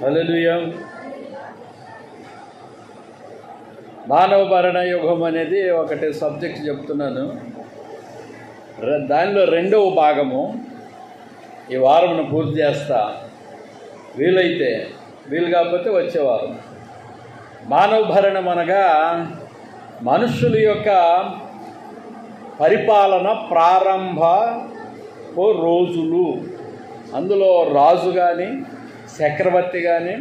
హల్లెలూయా. మానవ భరణ యుగం అనేది ఒకటి సబ్జెక్ట్ చెప్తున్నాను. దానిలో రెండవ భాగము ఈ వారమును పూర్తి చేస్తా, వీలైతే. వీలు కాకపోతే వచ్చేవారం. మానవ భరణం అనగా మనుషుల యొక్క పరిపాలన ప్రారంభ రోజులు. అందులో రాజు కానీ చక్రవర్తి కానీ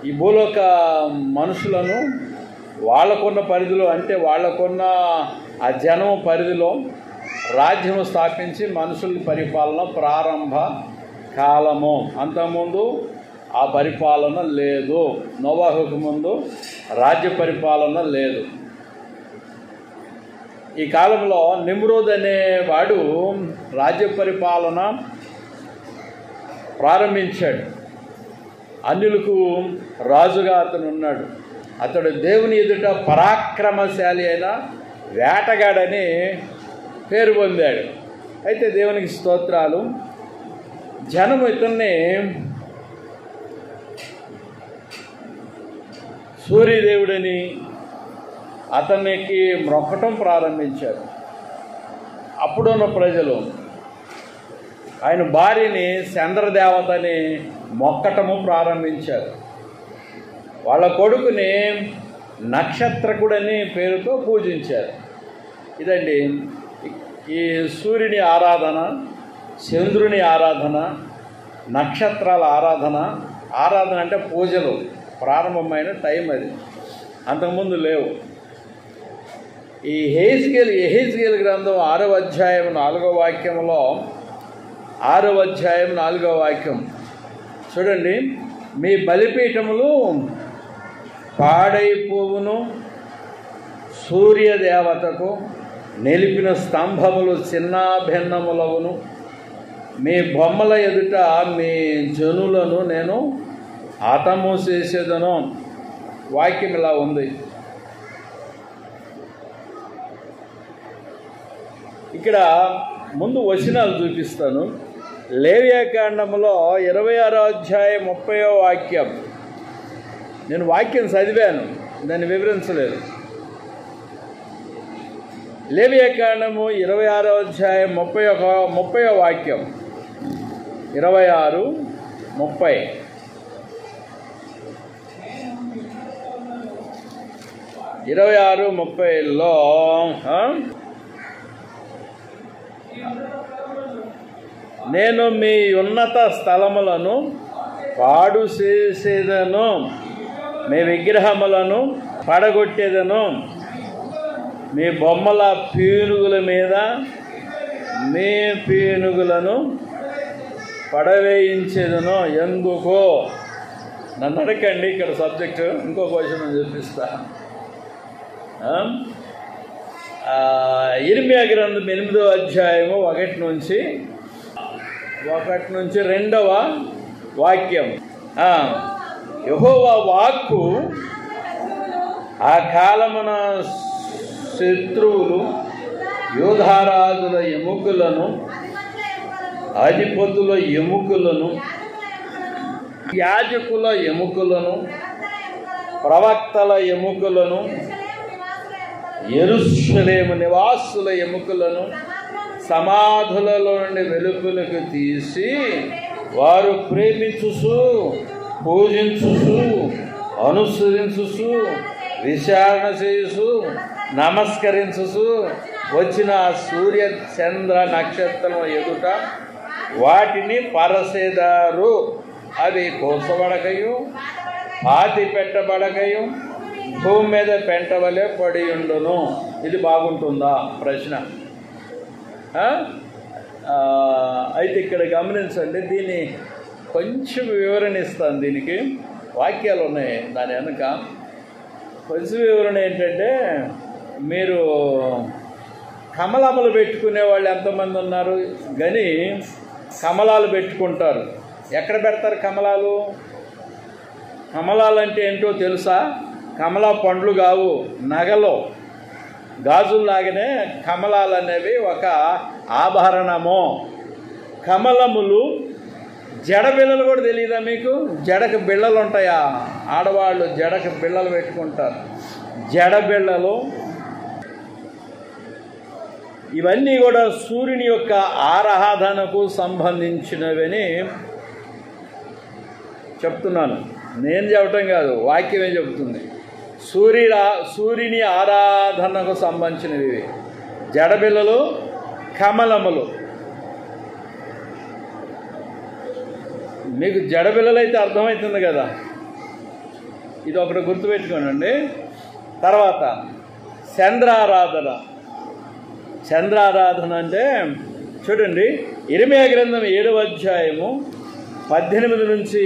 ఈ భూలోక మనుషులను వాళ్ళకున్న పరిధిలో, అంటే వాళ్ళకున్న ఆ జనం పరిధిలో రాజ్యము స్థాపించి మనుషుల పరిపాలన ప్రారంభ కాలము. అంతకుముందు ఆ పరిపాలన లేదు. నోవాహుకు ముందు రాజ్య పరిపాలన లేదు. ఈ కాలంలో నిమ్రోద్ అనేవాడు రాజ్య పరిపాలన ప్రారంభించాడు. అన్యులకు రాజుగా అతను ఉన్నాడు. అతడు దేవుని ఎదుట పరాక్రమశాలి అయిన వేటగాడని పేరు పొందాడు. అయితే దేవునికి స్తోత్రాలు. జనం ఇతన్ని సూర్యదేవుడని అతనికి మొక్కటం ప్రారంభించారు. అప్పుడున్న ప్రజలు ఆయన భార్యని చంద్రదేవతని మొక్కటము ప్రారంభించారు. వాళ్ళ కొడుకుని నక్షత్రకుడని పేరుతో పూజించారు. ఇదండి ఈ సూర్యుని ఆరాధన, చంద్రుని ఆరాధన, నక్షత్రాల ఆరాధన. ఆరాధన అంటే పూజలు ప్రారంభమైన టైం అది. అంతకుముందు లేవు. ఈ యెహెజ్కేలు గ్రంథం 6వ అధ్యాయం 4వ వాక్యంలో, 6వ అధ్యాయం 4వ వాక్యం చూడండి. మీ బలిపీఠములు పాడైపోవును, సూర్యదేవతకు నిలిపిన స్తంభములు చిన్నాభిన్నములవును, మీ బొమ్మల ఎదుట మీ జనులను నేను హతము చేసేదను. వాక్యం ఇలా ఉంది. ఇక్కడ ముందు వచనాలు చూపిస్తాను. లేవియాకాండములో 26వ అధ్యాయం 30వ వాక్యం. నేను వాక్యం చదివాను, దాన్ని వివరించలేదు. లేవియాకాండము 26వ అధ్యాయం 30వ వాక్యం. 26:30. లో నేను మీ ఉన్నత స్థలములను పాడు చేసేదను, మీ విగ్రహములను పడగొట్టేదను, మీ బొమ్మల పీనుగుల మీద మీ పీనుగులను పడవేయించేదను. ఎందుకో నన్ను అడగండి. ఇక్కడ సబ్జెక్టు ఇంకో క్వశ్చన్ చూపిస్తా. ఇర్మియా గ్రంథం 8వ అధ్యాయము 1 నుంచి 2వ వాక్యం. యెహోవా వాక్కు ఆ కాలమున శత్రువులు యోధారాజుల ఎముకలను, అధిపతుల ఎముకలను, యాజకుల ఎముకలను, ప్రవక్తల ఎముకలను, యెరూషలేము నివాసుల ఎముకలను సమాధులలో నుండి వెలుపలకు తీసి, వారు ప్రేమించుచు, పూజించుచు, అనుసరించుచు, విచారణ చేయుచు, నమస్కరించుచు వచ్చిన సూర్య చంద్ర నక్షత్రం ఎదుట వాటిని పరసేదారు. అవి కోసబడకయు, పాతి పెట్టబడకయు, భూమి మీద పెంటవలే పడి ఉండును. ఇది బాగుంటుందా ప్రశ్న? అయితే ఇక్కడ గమనించండి. దీన్ని కొంచెం వివరణ ఇస్తాను. దీనికి వాక్యాలు ఉన్నాయి దాని వెనక. కొంచెం వివరణ ఏంటంటే, మీరు కమలములు పెట్టుకునే వాళ్ళు ఎంతమంది ఉన్నారు? కానీ కమలాలు పెట్టుకుంటారు. ఎక్కడ పెడతారు కమలాలు? కమలాలు అంటే ఏంటో తెలుసా? కమలా పండ్లు కావు, నగలు, గాజుల్లాగానే కమలాలు అనేవి ఒక ఆభరణము. కమలములు జడ బిళ్ళలు కూడా తెలియదా మీకు? జడకు బిళ్ళలు ఉంటాయా? ఆడవాళ్ళు జడకు బిళ్ళలు పెట్టుకుంటారు. జడ బిళ్ళలు ఇవన్నీ కూడా సూర్యుని యొక్క ఆరాధనకు సంబంధించినవని చెప్తున్నాను. నేను చెప్పటం కాదు, వాక్యమే చెబుతుంది. సూర్యుని ఆరాధనకు సంబంధించినవి జడబిళ్ళలు, కమలములు. మీకు జడబిళ్ళలు అయితే అర్థమవుతుంది కదా, ఇది ఒకటి గుర్తుపెట్టుకోనండి. తర్వాత చంద్రారాధన. చంద్రారాధన అంటే చూడండి, ఇర్మీయా గ్రంథం 7వ అధ్యాయము 18 నుంచి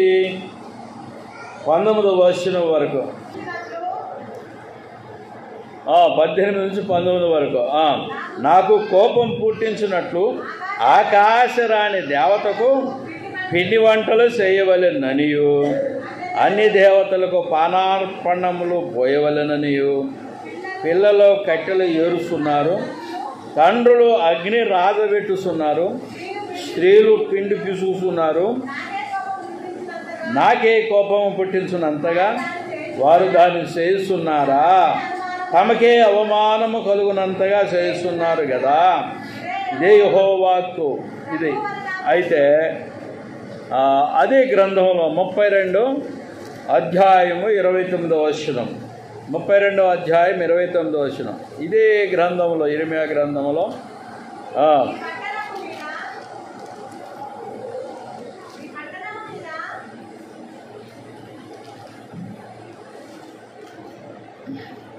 19వ వచనం వరకు, 18 నుంచి 19 వరకు. నాకు కోపం పుట్టించినట్లు ఆకాశరాణి దేవతకు పిండి వంటలు చేయవలెననియు, అన్ని దేవతలకు పానార్పణములు పోయవలెననియు, పిల్లలు కట్టెలు ఏరుస్తున్నారు, తండ్రులు అగ్ని రాజబెట్టుస్తున్నారు, స్త్రీలు పిండి పిసుకుతున్నారు. నాకే కోపము పుట్టించున్నంతగా వారు దాన్ని చేస్తున్నారా? తమకే అవమానము కలుగునంతగా చేస్తున్నారు కదా. ఇదే యెహోవాకు. ఇది అయితే అదే గ్రంథంలో 32వ అధ్యాయము 29వ వచనం, 32వ అధ్యాయం 29వ వచనం, ఇదే గ్రంథంలో, ఇర్మీయా గ్రంథంలో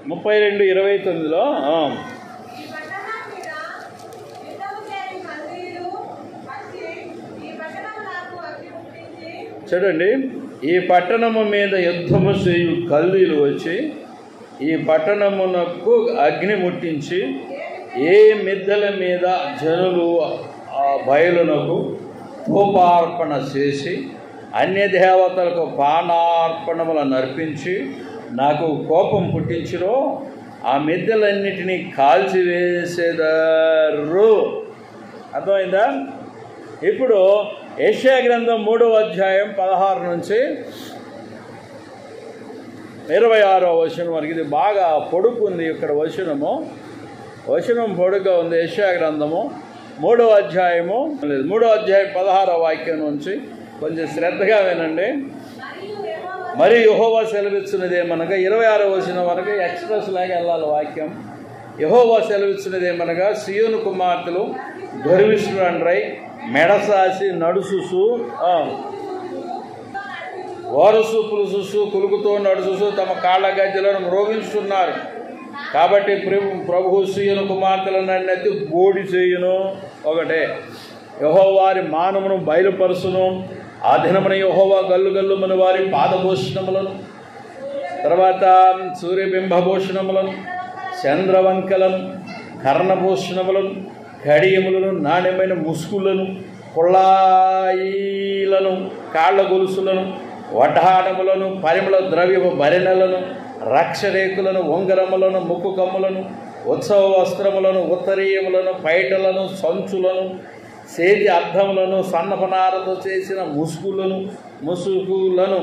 32:29లో చూడండి, ఈ పట్టణము మీద యుద్ధము చేయు కల్దీలు వచ్చి ఈ పట్టణమునకు అగ్ని ముట్టించి ఏ మిద్దెల మీద జనులు బయలునకు ధూపార్పణ చేసి అన్య దేవతలకు పానార్పణములను అర్పించి నాకు కోపం పుట్టించిరో ఆ మిద్దెలన్నిటినీ కాల్చివేసేదారు. అర్థమైందా? ఇప్పుడు యెషయా గ్రంథం 3వ అధ్యాయం 16 నుంచి 26వ వచనం వరకు. ఇది బాగా పొడుకుంది ఇక్కడ వచనం పొడుగ్గా ఉంది. యెషయా గ్రంథము 3వ అధ్యాయము 3వ అధ్యాయం 16వ వాక్యం నుంచి కొంచెం శ్రద్ధగా వినండి. మరి యెహోవా సెలవిచ్చినదేమనగా 26వ వచనం వరకు ఎక్స్ప్రెస్ లాగా వెళ్ళాలి వాక్యం. యెహోవా సెలవిచ్చినదేమనగా సీయోను కుమార్తెలు గర్విష్ఠులండ్రై మెడసాసి నడుసుసు ఓరసు పులుసు కులుకుతో నడుచుసు తమ కాళ్ళ గజ్జలను మ్రోగించుతున్నారు. కాబట్టి ప్రభువు సీయోను కుమార్తెలనెత్తి బోడి చేయును. ఒకటే యెహోవారి మానమును బయలుపరుచును. ఆ దినమున యెహోవా గల్లు గల్లుమని వారి పాదభూషణములను, తర్వాత సూర్యబింబభూషణములను, చంద్రవంకలను, కర్ణభూషణములను, కడియములను, నాణ్యమైన ముసుగులను, కుళాయిలను, కాళ్ళ గొలుసులను, వడ్డాటములను, పరిమళ ద్రవ్యము భరిణలను, రక్షరేకులను, ఉంగరములను, ముక్కు కమ్ములను, ఉత్సవ వస్త్రములను, ఉత్తరీయములను, పైటలను, సంచులను, చేతి అద్దములను, సన్నపనారతో చేసిన ముసుగులను,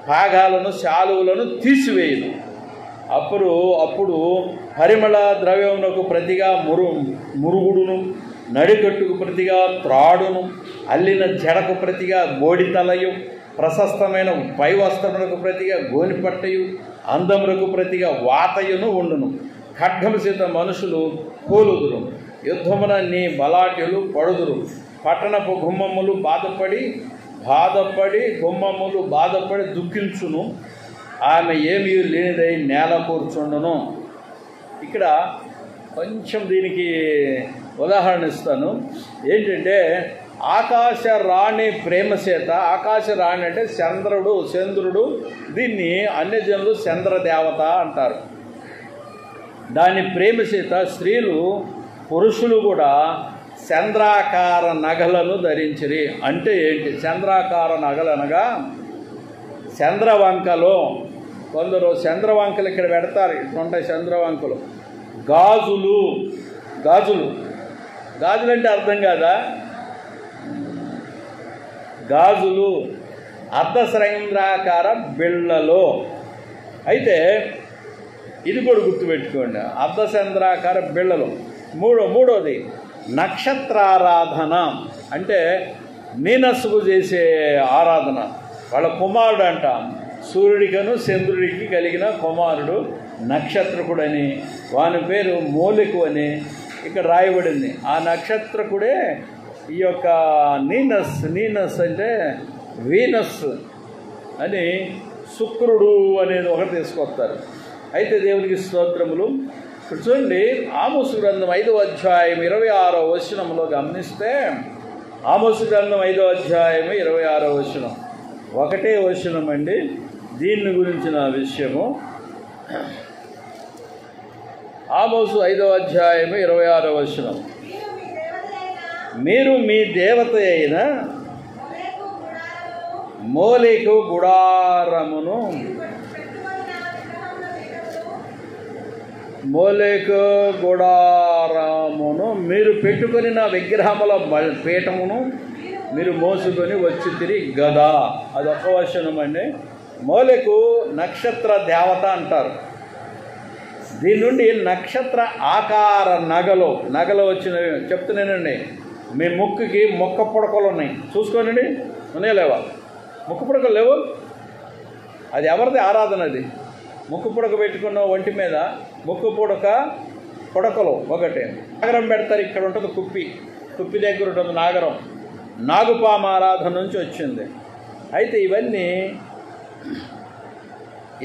పాగాలను, శాలువులను తీసివేయును. అప్పుడు పరిమళ ద్రవ్యమునకు ప్రతిగా మురుగుడును, నడికట్టుకు ప్రతిగా త్రాడును, అల్లిన జడకు ప్రతిగా బోడితలయు, ప్రశస్తమైన పై వస్త్రములకు ప్రతిగా గోనిపట్టయు, అందములకు ప్రతిగా వాతయును ఉండును. ఖడ్గము చేత మనుషులు కూలుదురు, యుద్ధమున నీ బలాట్యులు పడుదురు. పట్టణపు గుమ్మములు బాధపడి దుఃఖించును. ఆమె ఏమీ లేనిదై నేల కూర్చుండును. ఇక్కడ కొంచెం దీనికి ఉదాహరణ ఇస్తాను. ఏంటంటే ఆకాశ రాణి ప్రేమ చేత, ఆకాశ రాణి అంటే చంద్రుడు, దీన్ని అన్యజనులు చంద్రదేవత అంటారు. దాని ప్రేమ చేత స్త్రీలు పురుషులు కూడా చంద్రాకార నగలను ధరించిరి. అంటే ఏంటి చంద్రాకార నగలు అనగా? చంద్రవంకలు, కొందరు చంద్రవంకలు ఇక్కడ పెడతారు, ఇట్లుంటాయి చంద్రవంకలు. గాజులు అంటే అర్థం కాదా? గాజులు, అర్ధశ్రైంద్రాకార బిళ్ళలో. అయితే ఇది కూడా గుర్తుపెట్టుకోండి, అర్ధచంద్రాకార బిళ్ళలు. మూడోది నక్షత్రారాధన, అంటే నీనస్సుకు చేసే ఆరాధన. వాళ్ళ కుమారుడు అంట, సూర్యుడికను చంద్రుడికి కలిగిన కుమారుడు నక్షత్రకుడని, వాని పేరు మోలికు అని ఇక్కడ రాయబడింది. ఆ నక్షత్రకుడే ఈ యొక్క నీనస్ అంటే వీనస్ అని, శుక్రుడు అనేది ఒకటి తీసుకొస్తారు. అయితే దేవునికి స్తోత్రములు. ఇప్పుడు చూడండి, ఆమోసు గ్రంథం 5వ అధ్యాయం 26వ వచనంలో గమనిస్తే, ఆమోసు గ్రంథం 5వ అధ్యాయం 26వ వచనం, ఒకటే వచనం అండి దీన్ని గురించిన విషయము. ఆమోసు 5వ అధ్యాయం 26వ వచనం, మీరు మీ దేవత అయిన మోలేకు గుడారమును మీరు పెట్టుకొని నా విగ్రహముల పీఠమును మీరు మోసుకొని వచ్చి తిరిగి గదా. అదొక వచనం అండి. మోలేకు నక్షత్ర దేవత అంటారు. దీని నుండి నక్షత్ర ఆకార నగలు వచ్చినవి చెప్తున్నానండి. మీ ముక్కుకి మొక్క పుడకలు ఉన్నాయి, చూసుకోనండి. ఉన్నాయా లేవా? ముక్కు పుడకలు లేవు. అది ఎవరిది ఆరాధన? అది ముక్కు పుడక పెట్టుకున్న ఒంటి మీద ముక్కు పుడకలు ఒకటి నాగరం పెడతారు. ఇక్కడ ఉంటుంది కుప్పి దగ్గర ఉంటుంది నాగరం. నాగుపామ ఆరాధన నుంచి వచ్చింది. అయితే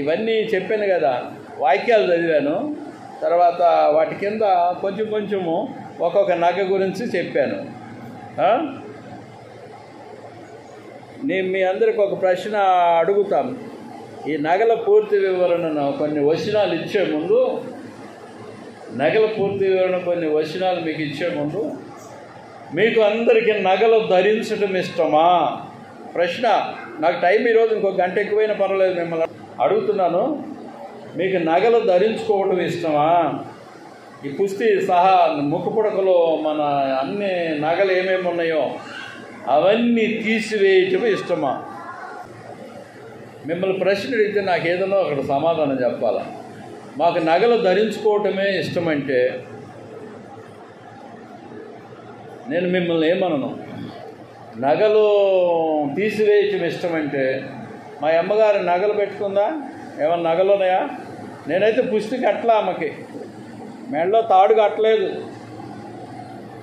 ఇవన్నీ చెప్పాను కదా, వాక్యాలు చదివాను. తర్వాత వాటి కింద కొంచెము ఒక్కొక్క నగ గురించి చెప్పాను. నేను మీ అందరికి ఒక ప్రశ్న అడుగుతాను. ఈ నగల పూర్తి వివరణను కొన్ని వచనాలు ఇచ్చే ముందు, కొన్ని వచనాలు మీకు ఇచ్చే ముందు, మీకు అందరికీ నగలు ధరించడం ఇష్టమా? ప్రశ్న. నాకు టైం ఈరోజు ఇంకో గంట ఎక్కువైనా పర్వాలేదు, మిమ్మల్ని అడుగుతున్నాను. మీకు నగలు ధరించుకోవటం ఇష్టమా? ఈ పుస్తీ సహా ముక్కు పుడకలో మన అన్ని నగలు ఏమేమి ఉన్నాయో అవన్నీ తీసివేయటం ఇష్టమా? మిమ్మల్ని ప్రశ్న అడిగితే నాకు ఏదైనా అక్కడ సమాధానం చెప్పాలా. మాకు నగలు ధరించుకోవటమే ఇష్టమంటే నేను మిమ్మల్ని ఏమనను. నగలు తీసివేయటం ఇష్టమంటే మా అమ్మగారు నగలు పెట్టుకుందా? ఏమన్నా నగలు ఉన్నాయా? నేనైతే పుష్టి కట్టలా, అమ్మకి మెడలో తాడు కట్టలేదు,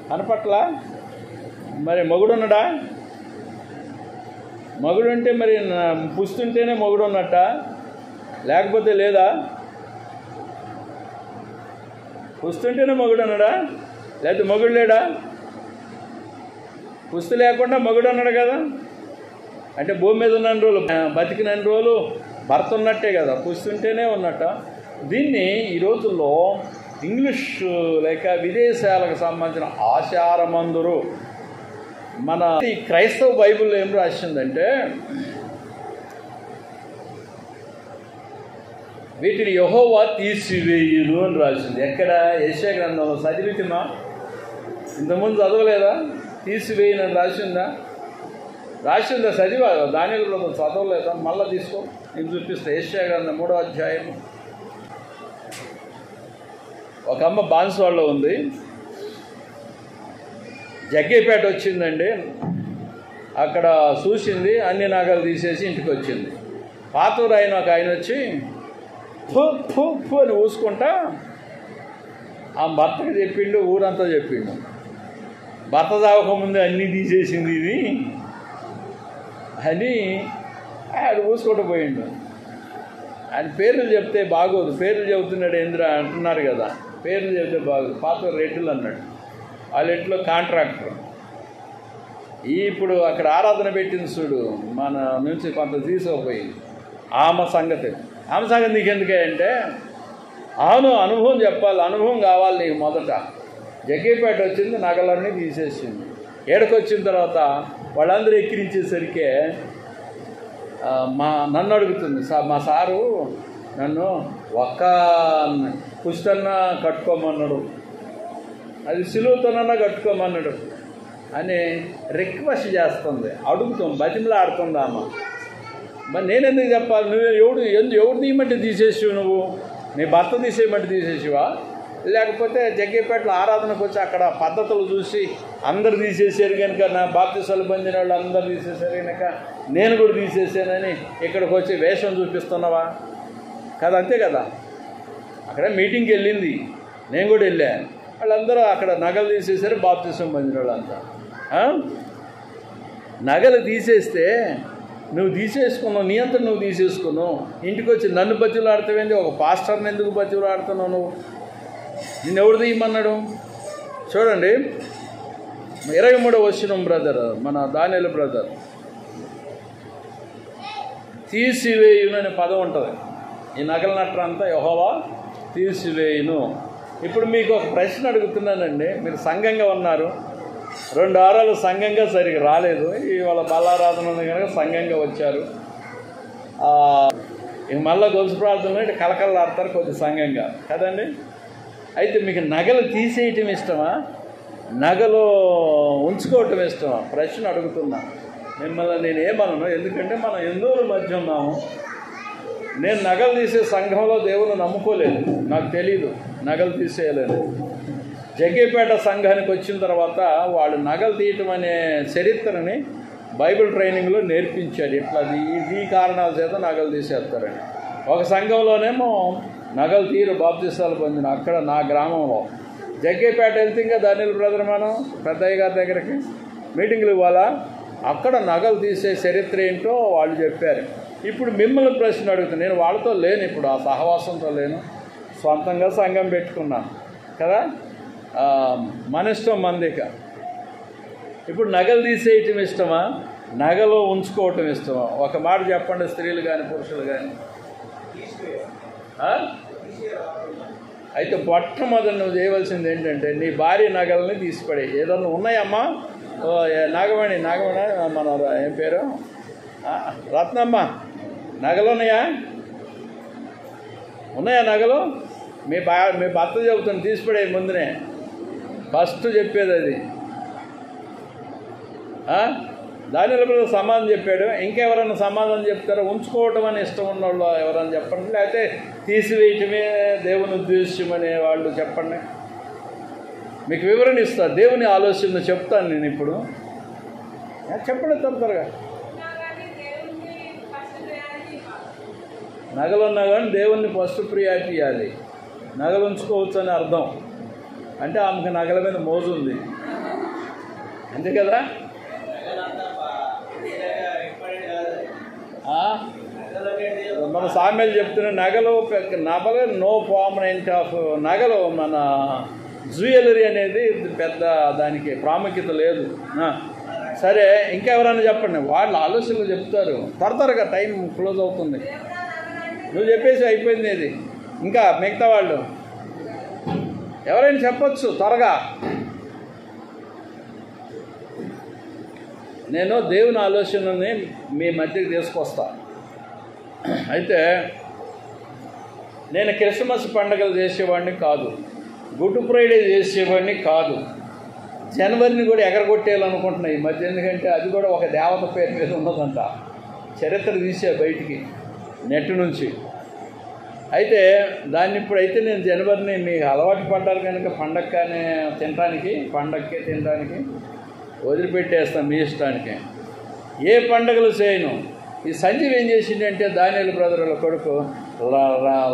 కనపట్లా. మరి మొగుడున్నాడా? మగుడుంటే మరి పుస్తుంటేనే మొగుడు ఉన్నట్ట, లేకపోతే లేదా? పుస్తుంటేనే మొగుడు అన్నాడా? లేకపోతే మొగుడు లేడా? పుస్తు లేకుండా మొగుడు అన్నాడు కదా. అంటే భూమి మీద ఉన్న రోజులు, బతికిన రోజులు భర్త ఉన్నట్టే కదా, పుస్తుంటేనే ఉన్నట్ట. దీన్ని ఈ రోజుల్లో ఇంగ్లీష్ లేక విదేశాలకు సంబంధించిన ఆచారమందురు మన ఈ క్రైస్తవ బైబిల్లో ఏం రాసిందంటే, వీటిని యెహోవా తీసివేయును అని రాసింది. ఎక్కడ? యెషయా గ్రంథంలో. చదివితిమా? ఇంతకుముందు చదవలేదా? తీసివేయనని రాసిందా? చదివా? దానియేలు గ్రంథం చదవలేదా? మళ్ళీ తీసుకో, నేను చూపిస్తా. యెషయా గ్రంథం 3వ అధ్యాయం. ఒక అమ్మ బాన్స్వాడలో ఉంది, జగ్గేపేట వచ్చిందండి. అక్కడ చూసింది, అన్ని నగలు తీసేసి ఇంటికి వచ్చింది. పాతూరు ఆయన ఒక ఆయన వచ్చి ఫు అని ఊసుకుంటా ఆ భర్తకి చెప్పిండు, ఊరంతా చెప్పిండు. భర్త తాగకముందే అన్నీ తీసేసింది ఇది అని ఆయన ఊసుకుంటూ పోయిండు. ఆయన పేర్లు చెప్తే బాగోదు, పేర్లు చెబుతున్నాడు ఏంద్రా అంటున్నారు కదా, పేర్లు చెప్తే బాగోదు. పాతూరు రెడ్డిలు అన్నాడు, వాళ్ళ ఇంట్లో కాంట్రాక్టర్. ఇప్పుడు అక్కడ ఆరాధన పెట్టింది చూడు, మన నుంచి కొంత తీసుకుపోయింది. ఆమె సంగతి నీకు ఎందుకే అంటే, అవును అనుభవం చెప్పాలి, అనుభవం కావాలి నీకు. మొదట జగ్గేపేట వచ్చింది, నగలన్నీ తీసేసింది. ఏడకొచ్చిన తర్వాత వాళ్ళందరూ ఎక్కిరించేసరికి నన్ను అడుగుతుంది, మా సారు నన్ను ఒక్క పుస్తన్నా కట్టుకోమన్నాడు, అది సిలువతోనన్నా కట్టుకోమన్నాడు. అని రిక్వెస్ట్ చేస్తుంది, అడుగుతుంది, బతిమలాడుతుంది అమ్మ. మరి నేనెందుకు చెప్పాలి? నువ్వు ఎవడు తీయమంటే తీసేసివు? నువ్వు నీ భర్త తీసేయమంటే తీసేసివా? లేకపోతే జగ్గేపేటలో ఆరాధనకు వచ్చి అక్కడ పద్ధతులు చూసి అందరు తీసేసారు కనుక, నా బాప్తిసాలు పొందిన వాళ్ళు అందరు తీసేసారు కనుక నేను కూడా తీసేసానని ఇక్కడికి వచ్చి వేషం చూపిస్తున్నావా? కదా, అంతే కదా. అక్కడ మీటింగ్కి వెళ్ళింది, నేను కూడా వెళ్ళాను. వాళ్ళందరూ అక్కడ నగలు తీసేసారు, బాప్తిసం పొందిన వాళ్ళంతా. నగలు తీసేస్తే నువ్వు తీసేసుకున్నావు, నీ అంతా నువ్వు తీసేసుకున్నావు. ఇంటికి వచ్చి నన్ను బతిలాడుతావేంటి? ఒక పాస్టర్ని ఎందుకు బతిలాడుతున్నావు నువ్వు? నిన్ను ఎవరు తీయమన్నాడు? చూడండి 23వ వచనం బ్రదర్, మన దానియేలు బ్రదర్, తీసివేయును అనే పదం ఉంటుంది. ఈ నగల నట్రంతా యెహోవా తీసివేయును. ఇప్పుడు మీకు ఒక ప్రశ్న అడుగుతున్నానండి. మీరు సంఘంగా ఉన్నారు, 2 వారాలు సంఘంగా సరిగ్గా రాలేదు. ఇవాళ బలారాధన ఉంది కనుక సంఘంగా వచ్చారు. ఇక మళ్ళీ గొలుసు ప్రార్థనలో ఇటు కలకల్లాడతారు కొద్ది సంఘంగా కదండి. అయితే మీకు నగలు తీసేయటం ఇష్టమా, నగలు ఉంచుకోవటం ఇష్టమా? ప్రశ్న అడుగుతున్నా మిమ్మల్ని. నేను ఏమనను, ఎందుకంటే మనం హిందువుల మధ్య ఉన్నాము. నేను నగలు తీసే సంఘంలో దేవుని నమ్ముకోలేదు, నాకు తెలీదు నగలు తీసేయలేదు. జగ్గేపేట సంఘానికి వచ్చిన తర్వాత వాళ్ళు నగలు తీయటం అనే చరిత్రని బైబిల్ ట్రైనింగ్లో నేర్పించాడు. ఇట్లా ఈ కారణాల చేత నగలు తీసేస్తారని. ఒక సంఘంలోనేమో నగలు తీరు బాప్తిసాలు పొందిన అక్కడ నా గ్రామంలో. జగ్గేపేట వెళ్తే ఇంకా దానియేలు బ్రదర్ మనం పెద్దయ్య గారి దగ్గరికి మీటింగ్లు ఇవ్వాలా, అక్కడ నగలు తీసే చరిత్ర ఏంటో వాళ్ళు చెప్పారు. ఇప్పుడు మిమ్మల్ని ప్రశ్న అడుగుతాను. నేను వాళ్ళతో లేను, ఇప్పుడు ఆ సహవాసంతో లేను, సొంతంగా సంఘం పెట్టుకున్నాను కదా. మన ఇష్టం మందిక. ఇప్పుడు నగలు తీసేయటం ఇష్టమా, నగలు ఉంచుకోవటం ఇష్టమా? ఒక మాట చెప్పండి, స్త్రీలు కానీ పురుషులు కానీ. అయితే మొట్టమొదటి నువ్వు చేయవలసింది ఏంటంటే నీ భార్య నగలని తీసిపడే. ఏదన్నా ఉన్నాయమ్మా? నాగమణి మన ఏం పేరు, రత్నమ్మ, నగలు ఉన్నాయా నగలు? మీ భర్త చెబుతుంది తీసిపడే ముందునే, ఫస్ట్ చెప్పేది అది. దానిలో సమాధానం చెప్పాడు. ఇంకెవరన్నా సమాధానం చెప్తారో? ఉంచుకోవటం అని ఇష్టం ఉన్నవాళ్ళు ఎవరన్నా చెప్పండి, లేకపోతే తీసివేయటమే దేవుని ఉద్దేశ్యం అనే వాళ్ళు చెప్పండి. మీకు వివరణ ఇస్తా, దేవుని ఆలోచన చెప్తాను నేను ఇప్పుడు. చెప్పండి త్వరగా. నగలున్నా కానీ దేవుణ్ణి ఫస్ట్ ప్రియారిటీ ఇవ్వాలి. నగలు ఉంచుకోవచ్చు అని అర్థం. అంటే ఆమెకు నగల మీద మోజు ఉంది, అంతే కదా. మన సామెలు చెప్తున్న నగలు నో పర్మనెంట్ ఆఫ్ నగలు, మన జ్యువెలరీ అనేది పెద్ద దానికి ప్రాముఖ్యత లేదు. సరే, ఇంకెవరైనా చెప్పండి. వాళ్ళు ఆలోచనలు చెప్తారు. త్వరగా టైం క్లోజ్ అవుతుంది. నువ్వు చెప్పేసి అయిపోయింది ఇది. ఇంకా మిగతా వాళ్ళు ఎవరైనా చెప్పచ్చు త్వరగా. నేను దేవుని ఆలోచనని మీ మధ్యకి తీసుకొస్తా. అయితే నేను క్రిస్మస్ పండుగలు చేసేవాడిని కాదు, గుడ్ ఫ్రైడే చేసేవాడిని కాదు, జనవరిని కూడా ఎగరగొట్టేయాలనుకుంటున్నా ఈ మధ్య. ఎందుకంటే అది కూడా ఒక దేవత పేరు మీద ఉన్నదంట. చరిత్ర తీసే బయటికి నెట్ నుంచి. అయితే దాన్ని ఇప్పుడైతే నేను జనవరిని మీకు అలవాటు పడ్డారు కనుక పండగనే తినడానికి వదిలిపెట్టేస్తాను మీ ఇష్టానికి. ఏ పండుగలు చేయను. ఈ సంజీవ్ ఏం చేసిండంటే దానియేలు బ్రదర్ల కొడుకు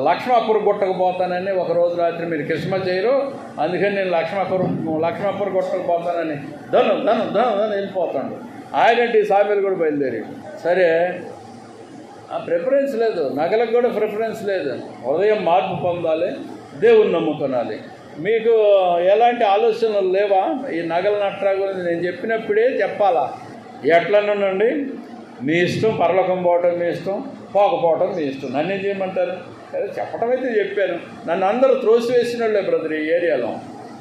లక్ష్మాపూర్ గుట్టకపోతానని ఒక రోజు రాత్రి మీరు క్రిస్మస్ చేయరు, అందుకని నేను లక్ష్మాపూర్ గుట్టకపోతానని ధను వెళ్ళిపోతాడు. ఆయనంటే సామెలు కూడా బయలుదేరి. సరే, ప్రిఫరెన్స్ లేదు, నగలకు కూడా ప్రిఫరెన్స్ లేదు. ఉదయం మార్పు పొందాలి, దేవుని నమ్ముకోనాలి. మీకు ఎలాంటి ఆలోచనలు లేవా? ఈ నగల నట్రా గురించి నేను చెప్పినప్పుడే చెప్పాలా? ఎట్లనండి, మీ ఇష్టం. పరలోకం పోవటం మీ ఇష్టం, పోకపోవటం మీ ఇష్టం. నన్ను ఏం చేయమంటారు? చెప్పటం అయితే చెప్పాను. నన్ను అందరూ త్రోసివేసిన వాళ్ళే బ్రదర్. ఈ ఏరియాలో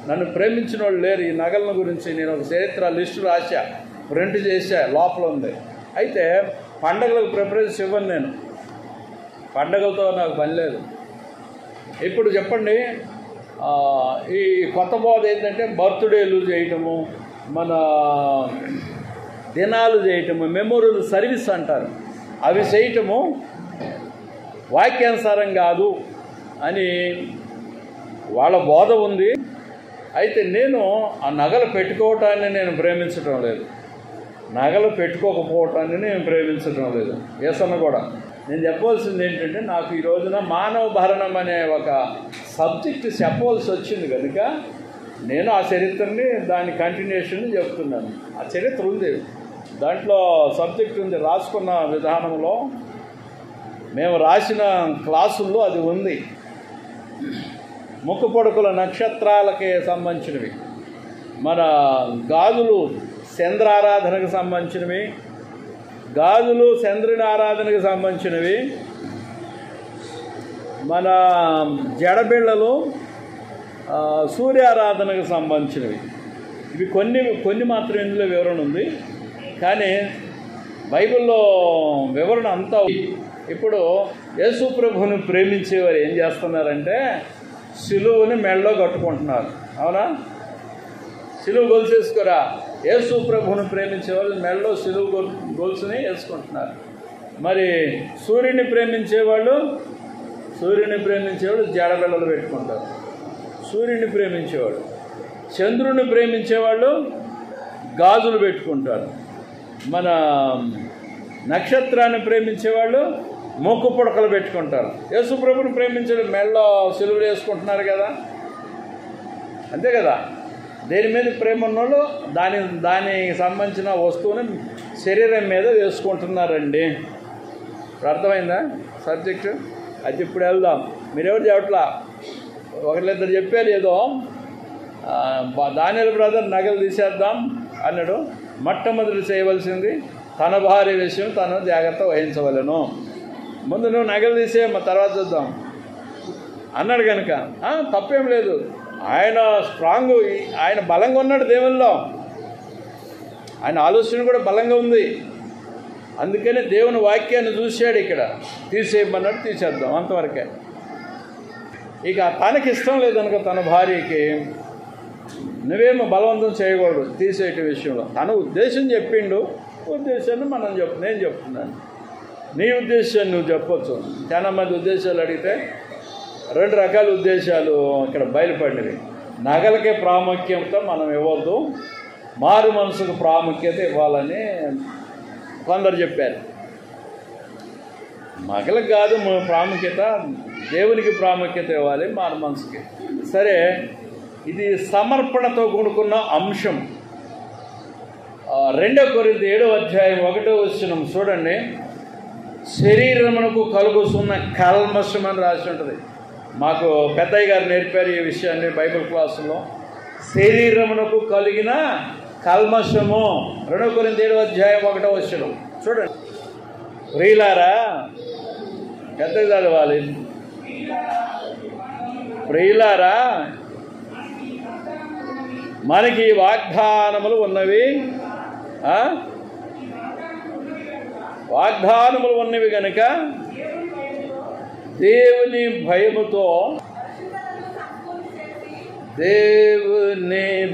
నన్ను ప్రేమించిన వాళ్ళు లేరు. ఈ నగల గురించి నేను ఒక చరిత్ర లిస్టు రాశా, ప్రింట్ చేసా, లోపల ఉంది. అయితే పండగలకు ప్రిఫరెన్స్ ఇవ్వను నేను. పండగలతో నాకు పని లేదు. ఇప్పుడు చెప్పండి, ఈ కొత్త బోధ ఏంటంటే బర్త్డేలు చేయటము, మన దినాలు చేయటము, మెమోరియల్ సర్వీస్ అంటారు, అవి చేయటము వాక్యానుసారం కాదు అని వాళ్ళ బోధ ఉంది. అయితే నేను ఆ నగలు పెట్టుకోవటాన్ని నేను ప్రేమించటం లేదు, నగలు పెట్టుకోకపోవటాన్ని నేను ప్రేమించటం లేదు. యేసన్న కూడా నేను చెప్పవలసింది ఏంటంటే, నాకు ఈ రోజున మానవ భరణం అనే ఒక సబ్జెక్ట్ చెప్పవలసి వచ్చింది కనుక నేను ఆ చరిత్రని దాని కంటిన్యూషన్ చెప్తున్నాను. ఆ చరిత్ర ఉంది, దాంట్లో సబ్జెక్ట్ ఉంది, రాసుకున్న విధానంలో మేము రాసిన క్లాసుల్లో అది ఉంది. ముక్కు పొడుకుల నక్షత్రాలకి సంబంధించినవి, మన గాజులు చంద్రారాధనకు సంబంధించినవి, గాజులు చంద్రుని ఆరాధనకు సంబంధించినవి, మన జడబిళ్ళలు సూర్యారాధనకు సంబంధించినవి. ఇవి కొన్ని మాత్రం ఇందులో వివరణ ఉంది, కానీ బైబిల్లో వివరణ అంతా. ఇప్పుడు యేసు ప్రభువుని ప్రేమించేవారు ఏం చేస్తున్నారంటే సిలువని మెడలో కట్టుకుంటున్నారు. అవునా? సిలువ గొలుసు వేసుకోరా. యేసు ప్రభువుని ప్రేమించేవాళ్ళు మెడలో సిలువ గొలుసుని వేసుకుంటున్నారు. మరి సూర్యుని ప్రేమించేవాళ్ళు జడబిళ్ళలు పెట్టుకుంటారు. సూర్యుని ప్రేమించేవాడు, చంద్రుని ప్రేమించేవాళ్ళు గాజులు పెట్టుకుంటారు. మన నక్షత్రాన్ని ప్రేమించేవాళ్ళు మొక్కు పుడకలు పెట్టుకుంటారు. యేసు ప్రభుని ప్రేమించే మెడలో సిలువలు వేసుకుంటున్నారు కదా, అంతే కదా. దేని మీద ప్రేమ ఉన్నోళ్ళు దానికి సంబంధించిన వస్తువుని శరీరం మీద వేసుకుంటున్నారండి. ఇప్పుడు అర్థమైందా సబ్జెక్టు? అది ఇప్పుడు వెళ్దాం. మీరెవరు చెప్పట్లా, ఒకరిద్దరు చెప్పారు ఏదో దానియేలు బ్రదర్ నగలు తీసేద్దాం అన్నాడు. మొట్టమొదటి చేయవలసింది తన భార్య విషయం తను జాగ్రత్త వహించవలను. ముందు నువ్వు నగలు తీసే తర్వాత చూద్దాం అన్నాడు కనుక తప్పేం లేదు. ఆయన స్ట్రాంగ్, ఆయన బలంగా ఉన్నాడు దేవుల్లో, ఆయన ఆలోచన కూడా బలంగా ఉంది. అందుకనే దేవుని వాక్యాన్ని చూశాడు, ఇక్కడ తీసేయమన్నాడు, తీసేద్దాం అంతవరకే. ఇక తనకి ఇష్టం లేదనుక తన భార్యకి నువ్వేమో బలవంతం చేయకూడదు తీసేట విషయంలో. తన ఉద్దేశం చెప్పిండు, ఉద్దేశాన్ని నేను చెప్తున్నాను. నీ ఉద్దేశాన్ని నువ్వు చెప్పొచ్చు. చాలా మంది ఉద్దేశాలు అడిగితే 2 రకాల ఉద్దేశాలు ఇక్కడ బయలుపడినవి. నగలకే ప్రాముఖ్యత మనం ఇవ్వద్దు, మారు మనసుకు ప్రాముఖ్యత ఇవ్వాలని కొందరు చెప్పారు. నగలకు కాదు ప్రాముఖ్యత, దేవునికి ప్రాముఖ్యత ఇవ్వాలి, మారు మనసుకి. సరే, ఇది సమర్పణతో కూడుకున్న అంశం. 2 కొరింథీ 7వ అధ్యాయం 1వ వచనం చూడండి. శరీరమునకు కలుగుతున్న కల్మషం అని రాసి ఉంటుంది. మాకు పెద్దయ్య గారు నేర్పారు ఈ విషయాన్ని బైబిల్ క్లాసులో. శరీరమునకు కలిగిన కల్మషము 2 కొరింథీ 7వ అధ్యాయం 1వ వచనం చూడండి. ప్రియులారా, పెద్దగా చదవాలి. ప్రియులారా, మనకి వాగ్దానములు ఉన్నవి, వాగ్దానములు ఉన్నవి కనుక దేవుని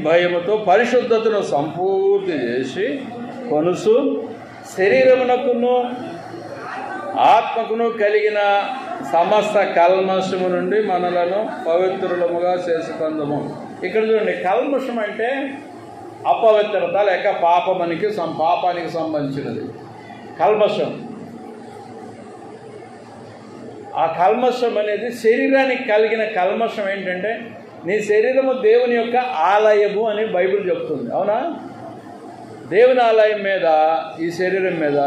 భయముతో పరిశుద్ధతను సంపూర్తి చేసి కొనుసు శరీరమునకును ఆత్మకును కలిగిన సమస్త కల్మషము నుండి మనలను పవిత్రులముగా చేసుకుందాము. ఇక్కడ చూడండి, కల్మషం అంటే అపవిత్రత లేక పాపానికి సంబంధించినది కల్మషం. ఆ కల్మషం అనేది శరీరానికి కలిగిన కల్మషం ఏంటంటే, నీ శరీరము దేవుని యొక్క ఆలయము అని బైబిల్ చెప్తుంది. అవునా? దేవుని ఆలయం మీద, ఈ శరీరం మీద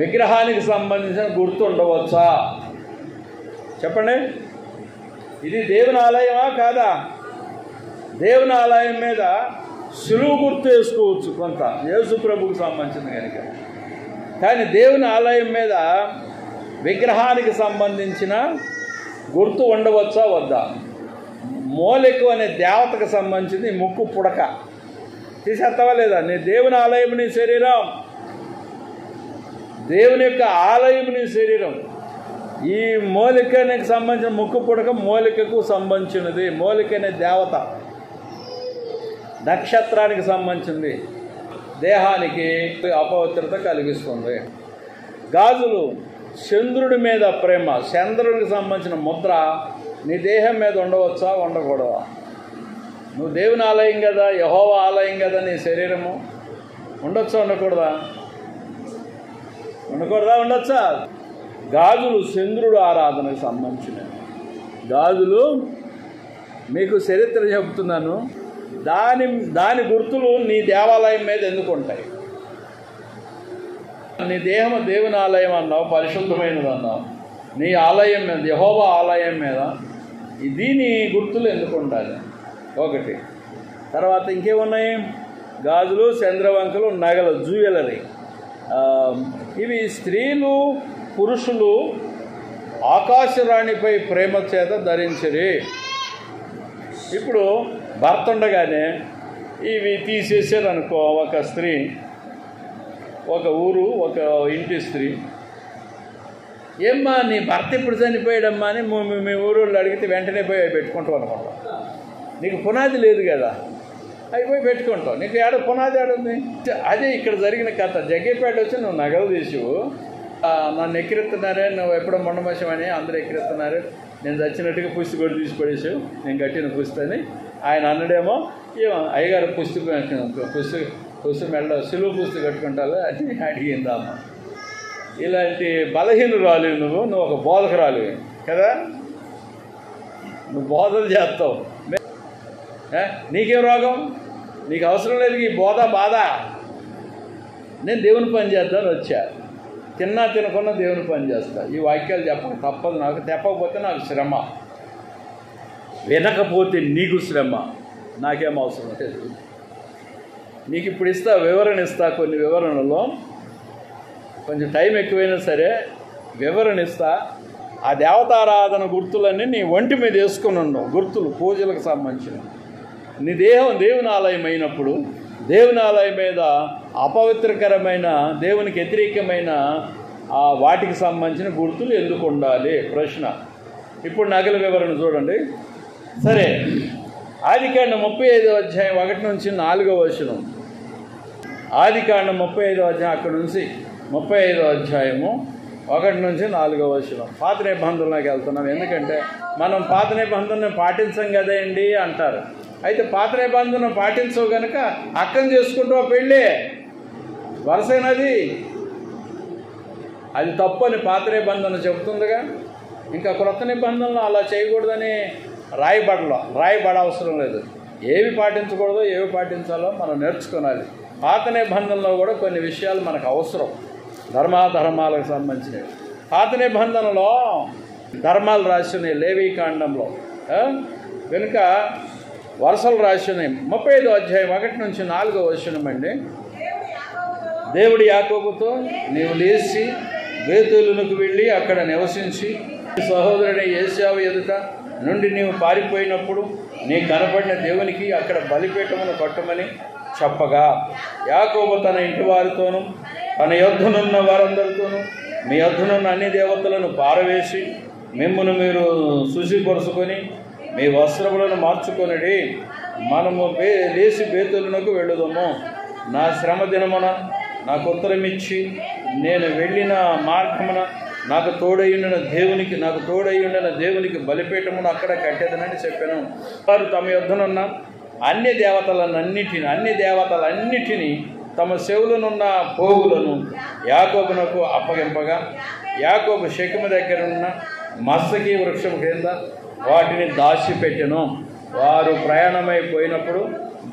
విగ్రహానికి సంబంధించిన గుర్తు ఉండవచ్చా? చెప్పండి. ఇది దేవుని ఆలయమా కాదా? దేవుని ఆలయం మీద సులువు గుర్తు వేసుకోవచ్చు కొంత, యేసు ప్రభువుకు సంబంధించింది కనుక. కానీ దేవుని ఆలయం మీద విగ్రహానికి సంబంధించిన గుర్తు ఉండవచ్చా వద్దా? మోలెకు అనే దేవతకు సంబంధించింది ముక్కు పుడక తీసేస్తావా లేదా? నీ దేవుని ఆలయం, నీ శరీరం దేవుని యొక్క ఆలయం, నీ శరీరం. ఈ మోలికనికి సంబంధించిన ముక్కు పుడక మోలికకు సంబంధించినది. మోలిక అనే దేవత, నక్షత్రానికి సంబంధించింది, దేహానికి అపవిత్రత కలిగిస్తుంది. గాజులు చంద్రుడి మీద ప్రేమ, చంద్రుడికి సంబంధించిన ముద్ర నీ దేహం మీద ఉండవచ్చా, ఉండకూడదా? నువ్వు దేవుని ఆలయం కదా, యెహోవా ఆలయం కదా, నీ శరీరము ఉండొచ్చా, ఉండకూడదా? ఉండకూడదా, ఉండొచ్చా? గాజులు చంద్రుడు ఆరాధనకు సంబంధించినవి. గాజులు మీకు చరిత్ర చెబుతున్నాను, దాని గుర్తులు నీ దేవాలయం మీద ఎందుకు ఉంటాయి? నీ దేహము దేవుని ఆలయం అన్నావు, పరిశుద్ధమైనది అన్నావు, నీ ఆలయం మీద, యెహోవా ఆలయం మీద దీని గుర్తులు ఎందుకు ఉండాలి? ఒకటి. తర్వాత ఇంకేమున్నాయి? గాజులు, చంద్రవంకలు, నగలు, జ్యువెలరీ. ఇవి స్త్రీలు పురుషులు ఆకాశరాణిపై ప్రేమ చేత ధరించిరి. ఇప్పుడు భర్త ఉండగానే ఇవి తీసేసారు అనుకో, ఒక స్త్రీ, ఒక ఊరు, ఒక ఇంటి స్త్రీ, ఏమ్మా నీ భర్త ఇప్పుడు చనిపోయాడమ్మా అని మీ ఊరోళ్ళు అడిగితే వెంటనే పోయి పెట్టుకుంటావు అనుకుంటా. నీకు పునాది లేదు కదా, అవి పోయి పెట్టుకుంటావు. నీకు ఏడ పునాది ఏడుంది? అదే ఇక్కడ జరిగిన కథ. జగ్గేపేట వచ్చి నువ్వు నగలు తీసివు, నన్ను ఎక్కిరెత్తున్నారే, నువ్వు ఎప్పుడో మొండమోసమని అందరూ ఎక్కిరెత్తున్నారు, నేను చచ్చినట్టుగా పుస్తు కూడా తీసి పడేసావు, నేను కట్టిన పుస్తని ఆయన అన్నడేమో, ఏమో అయ్యగారు పుస్తు మెళ్ళ సిలువ పుస్తు కట్టుకుంటారు అని అడిగిందమ్మ. ఇలాంటి బలహీనురాలు నువ్వు ఒక బోధకురాలు కదా, నువ్వు బోధలు చేస్తావు. నీకేం రోగం? నీకు అవసరం లేదు ఈ బోధ బాధ. నేను దేవుని పని చేద్దామని వచ్చా, తిన్నా తినకుండా దేవుని పని చేస్తా. ఈ వాక్యాలు చెప్పక తప్పదు నాకు, చెప్పకపోతే నాకు శ్రమ, వినకపోతే నీకు శ్రమ. నాకేం అవసరం లేదు. నీకు ఇప్పుడు ఇస్తా, వివరణ ఇస్తా. కొన్ని వివరణలో కొంచెం టైం ఎక్కువైనా సరే వివరణ ఇస్తా. ఆ దేవతారాధన గుర్తులన్నీ నీ ఒంటి మీద వేసుకుని ఉండవు, గుర్తులు పూజలకు సంబంధించిన. నీ దేహం దేవుని ఆలయం అయినప్పుడు దేవుని ఆలయం మీద అపవిత్రకరమైన, దేవునికి వ్యతిరేకమైన వాటికి సంబంధించిన గుర్తులు ఎందుకు ఉండాలి? ప్రశ్న. ఇప్పుడు నగల వివరణ చూడండి. సరే, ఆదికాండం 35వ అధ్యాయం 1 నుంచి 4వ వచనం. ఆదికాండం 35వ అధ్యాయం అక్కడి నుంచి 35వ అధ్యాయము 1 నుంచి 4వ వచనం. పాత నిబంధనలోకి వెళ్తున్నాం, ఎందుకంటే మనం పాత నిబంధనను పాటించం కదండి అంటారు. అయితే పాత నిబంధన పాటించవు కనుక అక్కని చేసుకుంటూ పెళ్ళి వరుసైనది, అది తప్పు అని పాత నిబంధన చెబుతుందిగా. ఇంకా క్రొత్త నిబంధనలు అలా చేయకూడదని రాయబడ అవసరం లేదు. ఏవి పాటించకూడదో ఏవి పాటించాలో మనం నేర్చుకోవాలి. పాత నిబంధనలో కూడా కొన్ని విషయాలు మనకు అవసరం, ధర్మాలకు సంబంధించినవి. పాత నిబంధనలో ధర్మాలు రాసినాయి లేవీకాండంలో, కనుక వరుసలు రాసినాయి. 35వ అధ్యాయం 1 నుంచి 4వ వచనం అండి. దేవుడు యాకోబుతో, నీవు లేచి బేతేలునకు వెళ్ళి అక్కడ నివసించి సహోదరుని ఏశావు ఎదుట నుండి నీవు పారిపోయినప్పుడు నీ కనపడిన దేవునికి అక్కడ బలిపీఠమును కట్టమని చెప్పగా, యాకోబు తన ఇంటి వారితోనూ తన యొద్దనున్న వారందరితోనూ మీ యొద్దనున్న అన్ని దేవతలను పారవేసి మిమ్మును మీరు శుచిపరుచుకొని మీ వస్త్రములను మార్చుకొనిడి, మనము లేచి బేతేలునకు వెళ్ళుదాము. నా శ్రమ దినమున నాకు ఉత్తరమిచ్చి నేను వెళ్ళిన మార్గమున నాకు తోడయ్యుండిన దేవునికి బలిపీఠమును అక్కడ కట్టేదనని చెప్పాను. వారు తమ యొద్దనున్న అన్ని దేవతలన్నిటినీ తమ చెవులనున్న పోగులను యాకోబునకు అప్పగింపగా, యాకోబు షెకెము దగ్గరున్న మస్తకి వృక్షం క్రింద వాటిని దాచిపెట్టెను. వారు ప్రయాణమైపోయినప్పుడు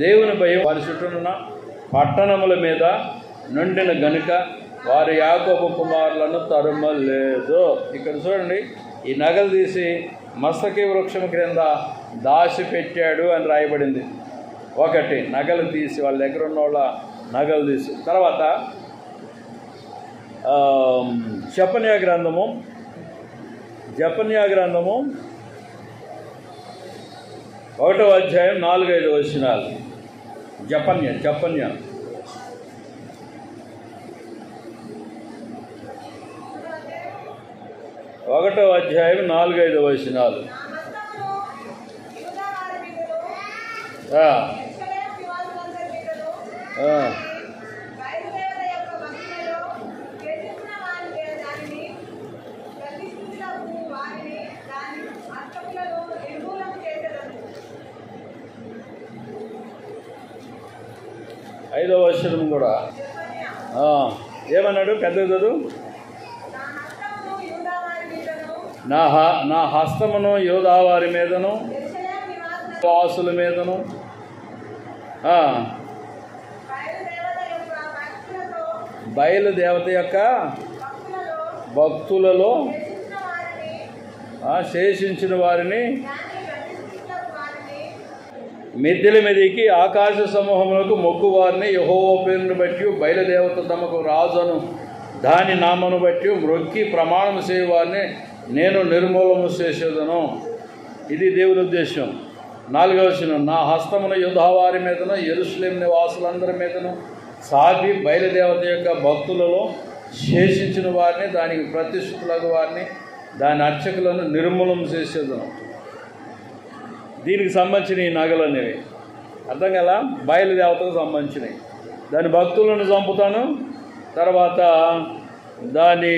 దేవుని భయం వారి చుట్టూనున్న పట్టణముల మీద నుండిన గనుక వారు యాకోబు కుమారులను తరుమలేదు. ఇక్కడ చూడండి, ఈ నగలు తీసి మస్తకి వృక్షం క్రింద దాచిపెట్టాడు అని రాయబడింది. ఒకటి, నగలు తీసి వాళ్ళ దగ్గర ఉన్న వాళ్ళ నగలు తీసి. తర్వాత జెఫన్యా గ్రంథము 1వ అధ్యాయం 4-5 వచనాలు. జెఫన్యా 1వ అధ్యాయం 4-5 వచనాలు. ఐదవ వచనం కూడా ఏమన్నాడు? పెద్ద చదువు. నా హస్తమును యూదా వారి మీదను వాసుల మీదను బయలుదేవత యొక్క భక్తులలో శేషించిన వారిని మిద్దెల మీదకి ఆకాశ సమూహములకు మొక్కు వారిని యెహోవా పేరును బట్టి బయలుదేవత తమకు రాజును దాని నామను బట్టి మ్రొక్కి ప్రమాణం చేయవారిని నేను నిర్మూలము చేసేదను. ఇది దేవుని ఉద్దేశం. 4వ వచనం, నా హస్తమున యూదా వారి మీదను యెరూషలేము నివాసులందరి మీదను సాపి బయలుదేవత యొక్క భక్తులలో శేషించిన వారిని దానికి ప్రతిష్ఠితులకు వారిని దాని అర్చకులను నిర్మూలన చేసేదను. దీనికి సంబంధించిన ఈ నగలు అనేవి అర్థం కదా, బయలుదేవతకు సంబంధించినవి. దాని భక్తులను చంపుతాను, తర్వాత దాని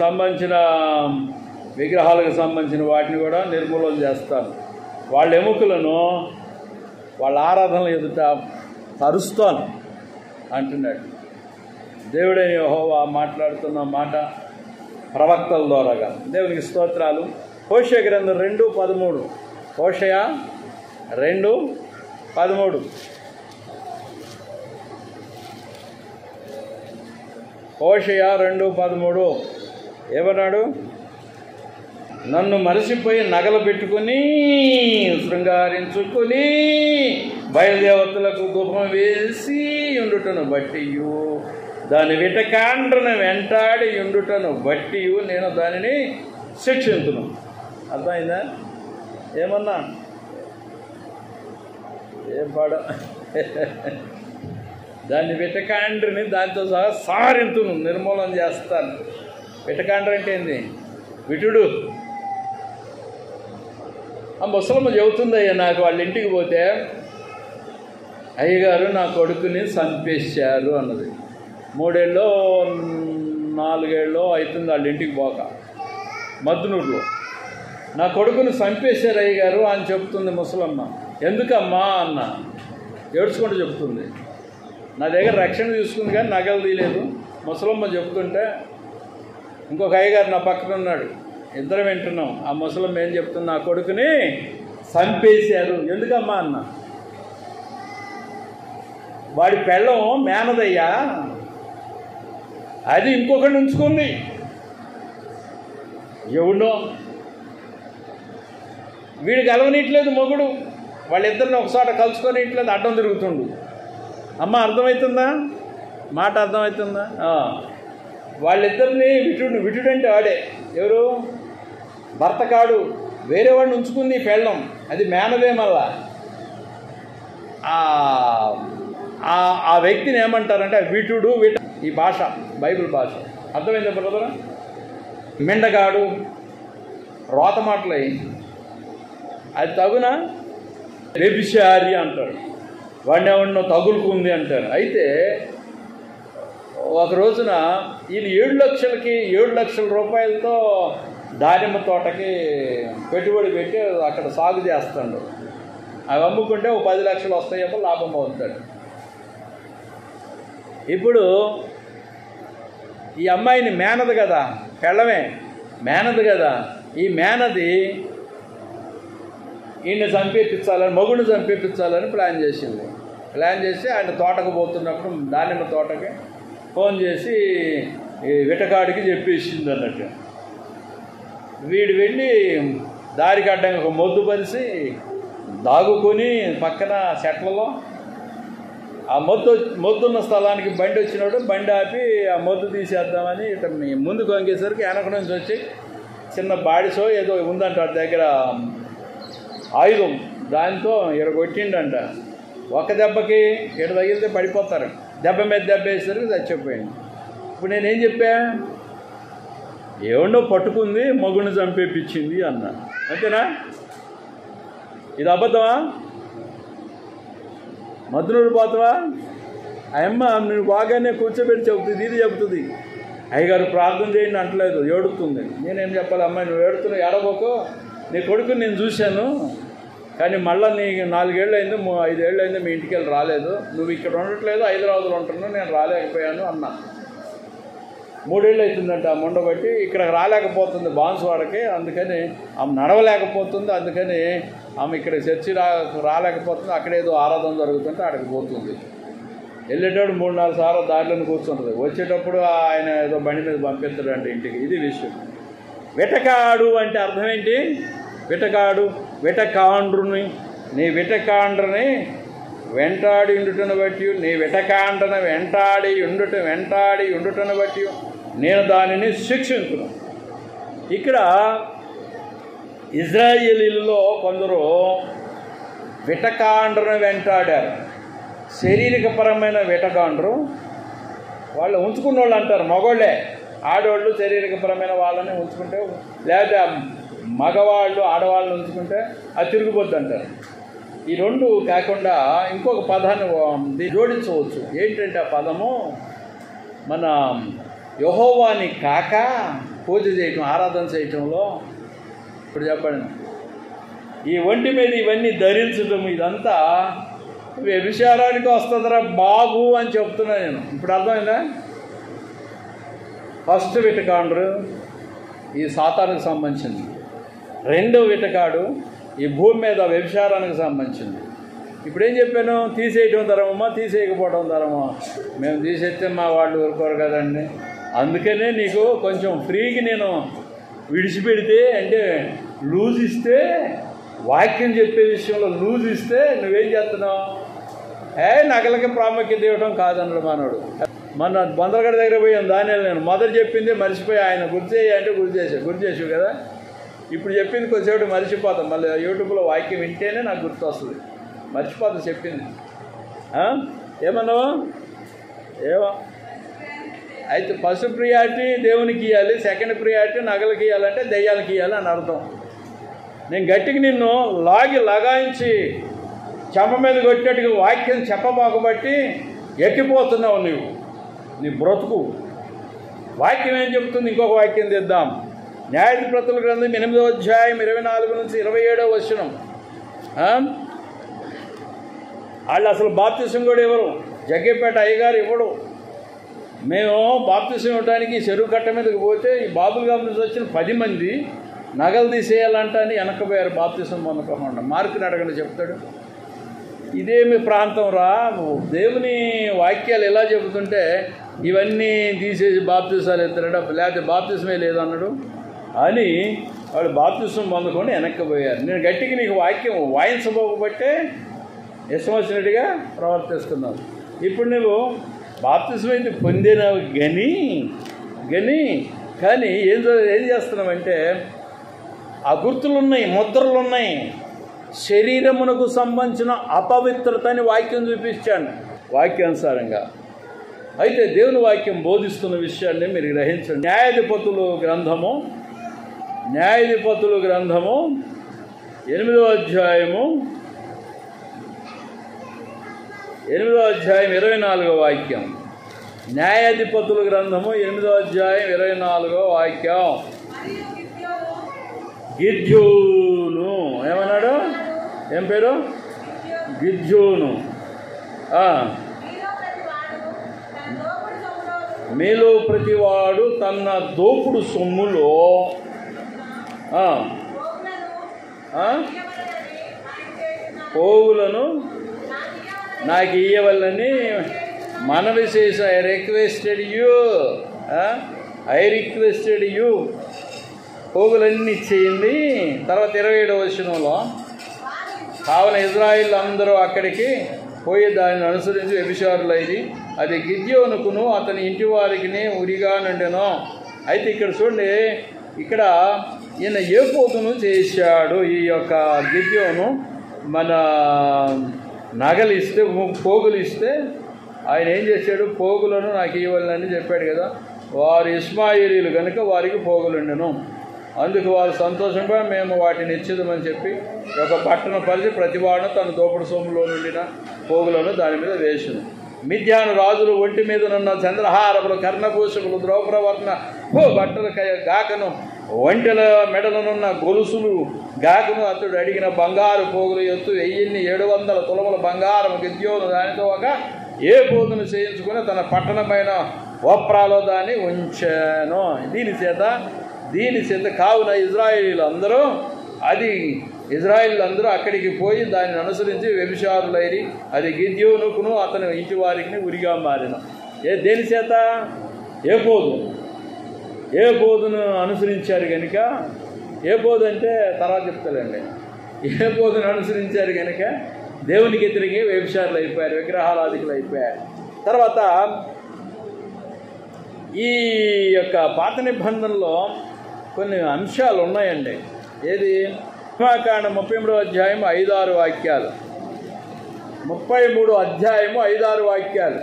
సంబంధించిన విగ్రహాలకు సంబంధించిన వాటిని కూడా నిర్మూలన చేస్తాను. వాళ్ళ ఎముకలను వాళ్ళ ఆరాధనలు ఎదుట తరుస్తాను అంటున్నాడు దేవుడైన యెహోవా మాట్లాడుతున్న మాట ప్రవక్తల ద్వారాగా. దేవునికి స్తోత్రాలు. హోషేయ గ్రంథం 2:13. హోషేయ 2:13. హోషేయ 2:13 ఏమన్నాడు? నన్ను మరచిపోయి నగలు పెట్టుకుని శృంగారించుకుని బయలుదేవతలకు ధూపం వేసి ఉండుటను బట్టియు దాని విటకాండ్రను వెంటాడి ఉండుటను బట్టియు నేను దానిని శిక్షించును. అర్థమైందా? ఏమన్నా ఏం పాడ దాన్ని విటకాండ్రిని దాంతో సహా సారింతును, నిర్మూలన చేస్తాను. విటకాండ్రి అంటే ఏంది? విటుడు. ఆ ముసలమ్మ చెబుతుందయ్యా నాకు వాళ్ళ ఇంటికి పోతే, అయ్యగారు నా కొడుకుని చంపేశారు అన్నది. 3 ఏళ్ళో 4 ఏళ్ళో అవుతుంది వాళ్ళ ఇంటికి పోక, మద్నూరులో. నా కొడుకుని చంపేశారు అయ్యగారు అని చెప్తుంది ముసలమ్మ. ఎందుకమ్మా అన్న, ఏడ్చుకుంటూ చెప్తుంది. నా దగ్గర రక్షణ తీసుకుంది కానీ నగలు తీయలేదు. ముసలమ్మ చెప్తుంటే ఇంకొక అయ్యగారు నా పక్కన ఉన్నాడు, ఇద్దరం వింటున్నాం. ఆ ముసలమ్మ ఏం చెప్తుంది? నా కొడుకుని చంపేశారు. ఎందుకమ్మా అన్న, వాడి పెళ్ళం మేనదయ్యా, అది ఇంకొకటి ఉంచుకుంది. ఎవడో వీడికి అలవనీయట్లేదు మొగుడు, వాళ్ళిద్దరిని ఒకసారి కలుసుకొనిట్లేదు, అడ్డం తిరుగుతుండు. అమ్మ అర్థమవుతుందా? మాట అర్థమవుతుందా? వాళ్ళిద్దరిని విటుడు అంటే వాడే. ఎవరు? భర్త కాడు, వేరే వాడిని ఉంచుకుంది పెళ్ళం, అది మేనదే. మళ్ళా ఆ వ్యక్తిని ఏమంటారంటే విటుడు. ఈ భాష బైబిల్ భాష. అర్థమైందా బ్రదర్? మెండగాడు, రోత మాటలై అది తగునా? వ్యభిచారి అంటారు. వాడిని ఎవరినో తగులుకుంది అంటారు. అయితే ఒక రోజున ఈయన 7 లక్షల రూపాయలతో దానిమ్మ తోటకి పెట్టుబడి పెట్టి అక్కడ సాగు చేస్తాడు. అవి అమ్ముకుంటే 10 లక్షలు వస్తాయేమో లాభం అవుతాడు. ఇప్పుడు ఈ అమ్మాయిని మేనది కదా, పెళ్ళమే మేనది కదా, ఈ మేనది ఈయన్ని చంపేపించాలని, మగుడిని చంపేపించాలని ప్లాన్ చేసింది. ప్లాన్ చేసి ఆయన తోటకు పోతున్నప్పుడు దానిమ్మ తోటకి ఫోన్ చేసి విటకాడికి చెప్పేసింది అన్నట్టు. వీడు వెళ్ళి దారికి అడ్డంగా ఒక మొద్దు పరిసి దాగుకొని పక్కన చెట్లలో ఆ మొద్దున్న స్థలానికి బండి వచ్చినాడు. బండి ఆపి ఆ మొద్దు తీసేద్దామని ఇట ముందుకు వంగేసరికి వెనక నుంచి వచ్చి చిన్న బాడిసో ఏదో ఉందంట దగ్గర ఆయుధం, దాంతో కొట్టిండంట. ఒక దెబ్బకి ఇటు తగిలితే పడిపోతారు, దెబ్బ మీద దెబ్బ వేసేసరికి చచ్చిపోయింది. ఇప్పుడు నేనేం చెప్పా? ఎవడో పట్టుకుంది, మగుడిని చంపేపించింది అన్నా. అంతేనా? ఇది అబద్ధమా? మద్నూరు పోతావా? అమ్మ నువ్వు బాగానే కూర్చోబెట్టి చెబుతుంది, ఇది చెబుతుంది. అయ్యగారు ప్రార్థన చేయండి అంటలేదు, ఏడుతుంది. నేనేం చెప్పాలి? అమ్మాయి నువ్వు ఏడుతున్నావు, ఏడవకు, నీ కొడుకుని నేను చూశాను, కానీ మళ్ళీ నీ 4 ఏళ్ళు అయింది, 5 ఏళ్ళు అయింది మీ ఇంటికి వెళ్ళి రాలేదు, నువ్వు ఇక్కడ ఉండట్లేదు, హైదరాబాద్లో ఉంటున్నావు, నేను రాలేకపోయాను అన్నా. 3 ఏళ్ళు అవుతుందంట ఆ ముండబట్టి, ఇక్కడికి రాలేకపోతుంది బాన్సువాడకి, అందుకని ఆమె నడవలేకపోతుంది, అందుకని ఆమె ఇక్కడ చర్చి రాలేకపోతుంది, అక్కడేదో ఆరాధన జరుగుతుంటే అక్కడికి పోతుంది. వెళ్ళేటప్పుడు 3-4 సార్లు దారిలోనే కూర్చుంటుంది, వచ్చేటప్పుడు ఆయన ఏదో బండి మీద పంపిస్తాడంటే ఇంటికి. ఇది విషయం. వెటకాడు అంటే అర్థం ఏంటి? వెటకాడు, వెటకాండ్రుని, నీ వెటకాండ్రని వెంటాడి ఉండుటను బట్టి, నీ వెటకాండ్రను వెంటాడి ఉండుటను బట్టి నేను దానిని శిక్షించును. ఇక్కడ ఇజ్రాయేలీల్లో కొందరు వెటకాండ్రను వెంటాడారు. శారీరకపరమైన వెటకాండ్రు వాళ్ళు ఉంచుకున్న వాళ్ళు అంటారు, మగవాళ్ళే. ఆడవాళ్ళు శారీరకపరమైన వాళ్ళని ఉంచుకుంటే, లేదా మగవాళ్ళు ఆడవాళ్ళని ఉంచుకుంటే అది తిరిగిపోద్ది అంటారు. ఈ 2 కాకుండా ఇంకొక పదాన్ని జోడించవచ్చు. ఏంటంటే ఆ పదము మన యెహోవాని కాక పూజ చేయటం, ఆరాధన చేయటంలో. ఇప్పుడు చెప్పండి, ఈ ఒంటి మీద ఇవన్నీ ధరించడం ఇదంతా వ్యభిచారానికి వస్తుందిరా బాబు అని చెప్తున్నా నేను. ఇప్పుడు అర్థమైందా? ఫస్ట్ వెటకాండ్రు ఈ సాతానికి సంబంధించింది, 2వ వెటకాడు ఈ భూమి మీద వ్యభిచారానికి సంబంధించింది. ఇప్పుడు ఏం చెప్పాను? తీసేయటం ధర్మమా, తీసేయకపోవడం ధర్మమా? మేము తీసేస్తే మా వాళ్ళు ఊరుకోరు కదండి, అందుకనే నీకు కొంచెం ఫ్రీకి నేను విడిచిపెడితే, అంటే లూజ్ ఇస్తే, వాక్యం చెప్పే విషయంలో లూజ్ ఇస్తే నువ్వేం చేస్తున్నావు? నగలకి ప్రాముఖ్యత ఇవ్వడం కాదన్నాడు మనోడు. మన బందరగడ దగ్గర పోయాను, దాని నేను మొదటి చెప్పింది మర్చిపోయి ఆయన గుర్తు చేయంటే గుర్తు చేసావు కదా. ఇప్పుడు చెప్పింది కొద్దిసేపు మర్చిపోతాం, మళ్ళీ యూట్యూబ్లో వాక్యం వింటేనే నాకు గుర్తు వస్తుంది, మర్చిపోతాం చెప్పింది. ఏమన్నావా? ఏమో అయితే ఫస్ట్ ప్రియారిటీ దేవునికి ఇవ్వాలి, సెకండ్ ప్రియారిటీ నగలకి ఇవ్వాలంటే దెయ్యాలకి ఇవ్వాలి అని అర్థం. నేను గట్టికి నిన్ను లగాయించి చెంప మీద కొట్టేట్టుగా వాక్యం చెప్పబాకబట్టి ఎక్కిపోతున్నావు నువ్వు, నీ బ్రతుకు. వాక్యం ఏం చెప్తుంది? ఇంకొక వాక్యం తెద్దాం. న్యాయాధిపతుల గ్రంథం 8వ అధ్యాయం 24 నుంచి 27వ వచనం. వాళ్ళు అసలు బాప్తిసం కూడా ఇవ్వరు, జగ్గేపేట అయ్యగారు ఇవ్వడు. మేము బాప్తిసం ఇవ్వడానికి చెరువు కట్ట మీదకి పోతే ఈ బాబులుగా నుంచి వచ్చిన 10 మంది నగలు తీసేయాలంట అని వెనకపోయారు బాప్తిసం పొందకుండా. మార్కుని అడగండి చెప్తాడు. ఇదేమి ప్రాంతం రా, దేవుని వాక్యాలు ఎలా చెబుతుంటే ఇవన్నీ తీసేసి బాప్తిసాలు ఎత్తారట, లేకపోతే బాప్తిసమే లేదన్నాడు అని వాళ్ళు బాప్తిసం పొందకుండా వెనక్కిపోయారు. నేను గట్టిగా నీకు వాక్యం వాయించబోబట్టే ఇష్టం వచ్చినట్టుగా ప్రవర్తిస్తున్నావు. ఇప్పుడు నువ్వు బాప్తిసం అయితే పొందినావు కానీ ఏం చేస్తున్నావంటే ఆ గుర్తులున్నాయి, ముద్రలున్నాయి, శరీరమునకు సంబంధించిన అపవిత్రతని వాక్యం చూపించాను వాక్యానుసారంగా. అయితే దేవుని వాక్యం బోధిస్తున్న విషయాన్ని మీరు గ్రహించండి. న్యాయాధిపతుల గ్రంథము 8వ అధ్యాయం 24వ వాక్యం. న్యాయాధిపతుల గ్రంథము 8వ అధ్యాయం 24వ వాక్యం. గిద్యోను ఏమన్నాడు? ఏం పేరు? గిద్యోను. మీలో ప్రతివాడు తన దోపుడు సొమ్ములో పోగులను నాకు ఇయ్యవల్లని మనవి చేసి ఐ రిక్వెస్టెడ్ యూ పోగులన్నీ ఇచ్చేయండి. తర్వాత 27వ వచనంలో, కావున ఇజ్రాయిల్ అందరూ అక్కడికి పోయి దానిని అనుసరించి వ్యభిచారులైది, అది గిద్యోనుకును అతని ఇంటి వారికి ఉరిగా నుండెను. అయితే ఇక్కడ చూడండి, ఇక్కడ ఈయన ఏ పోతును చేశాడు? ఈ యొక్క గిద్యోను మన నగలిస్తే, పోగులు ఇస్తే ఆయన ఏం చేశాడు? పోగులను నాకు ఇవ్వాలని చెప్పాడు కదా. వారు ఇష్మాయేలీలు కనుక వారికి పోగులు ఉండెను. అందుకు వారు సంతోషంగా మేము వాటిని ఇచ్చేదమని చెప్పి ఒక పట్టణ పరిచి ప్రతివాడు తన దోపుడు సొమ్ములో నుండిన పోగులను దాని మీద వేసును. మిద్యాను రాజులు ఒంటి మీదనున్న చంద్రహారములు కర్ణభూషములు ద్రౌప్రవర్ణ బట్టలు గాకను ఒంటెల మెడలనున్న గొలుసులు గాకును అతడు అడిగిన బంగారు పోగులు ఎత్తు 1700 తులముల బంగారం గిద్యోను దానితో ఒక ఏ పోతును చేయించుకుని తన పట్టణమైన ఓప్రాలో దాన్ని ఉంచాను. దీని చేత కావున ఇజ్రాయేలీలందరూ అక్కడికి పోయి దానిని అనుసరించి వ్యభిచారులైరి అది గిద్యోనుకును అతని ఇంటి వారికి ఉరిగా మారిన. దేని చేత? ఏ పోదును అనుసరించారు కనుక, ఏ పోదు అంటే తర్వాత చెప్తారండి. ఏ పోదును అనుసరించారు కనుక దేవునికి వ్యతిరేకంగా వ్యభిచారులు అయిపోయారు, విగ్రహారాధికులు అయిపోయారు. తర్వాత ఈ యొక్క పాత నిబంధనలో కొన్ని అంశాలు ఉన్నాయండి. ఏది? నిర్గమకాండం 33వ అధ్యాయం 5-6 వాక్యాలు. 33వ అధ్యాయము 5-6 వాక్యాలు.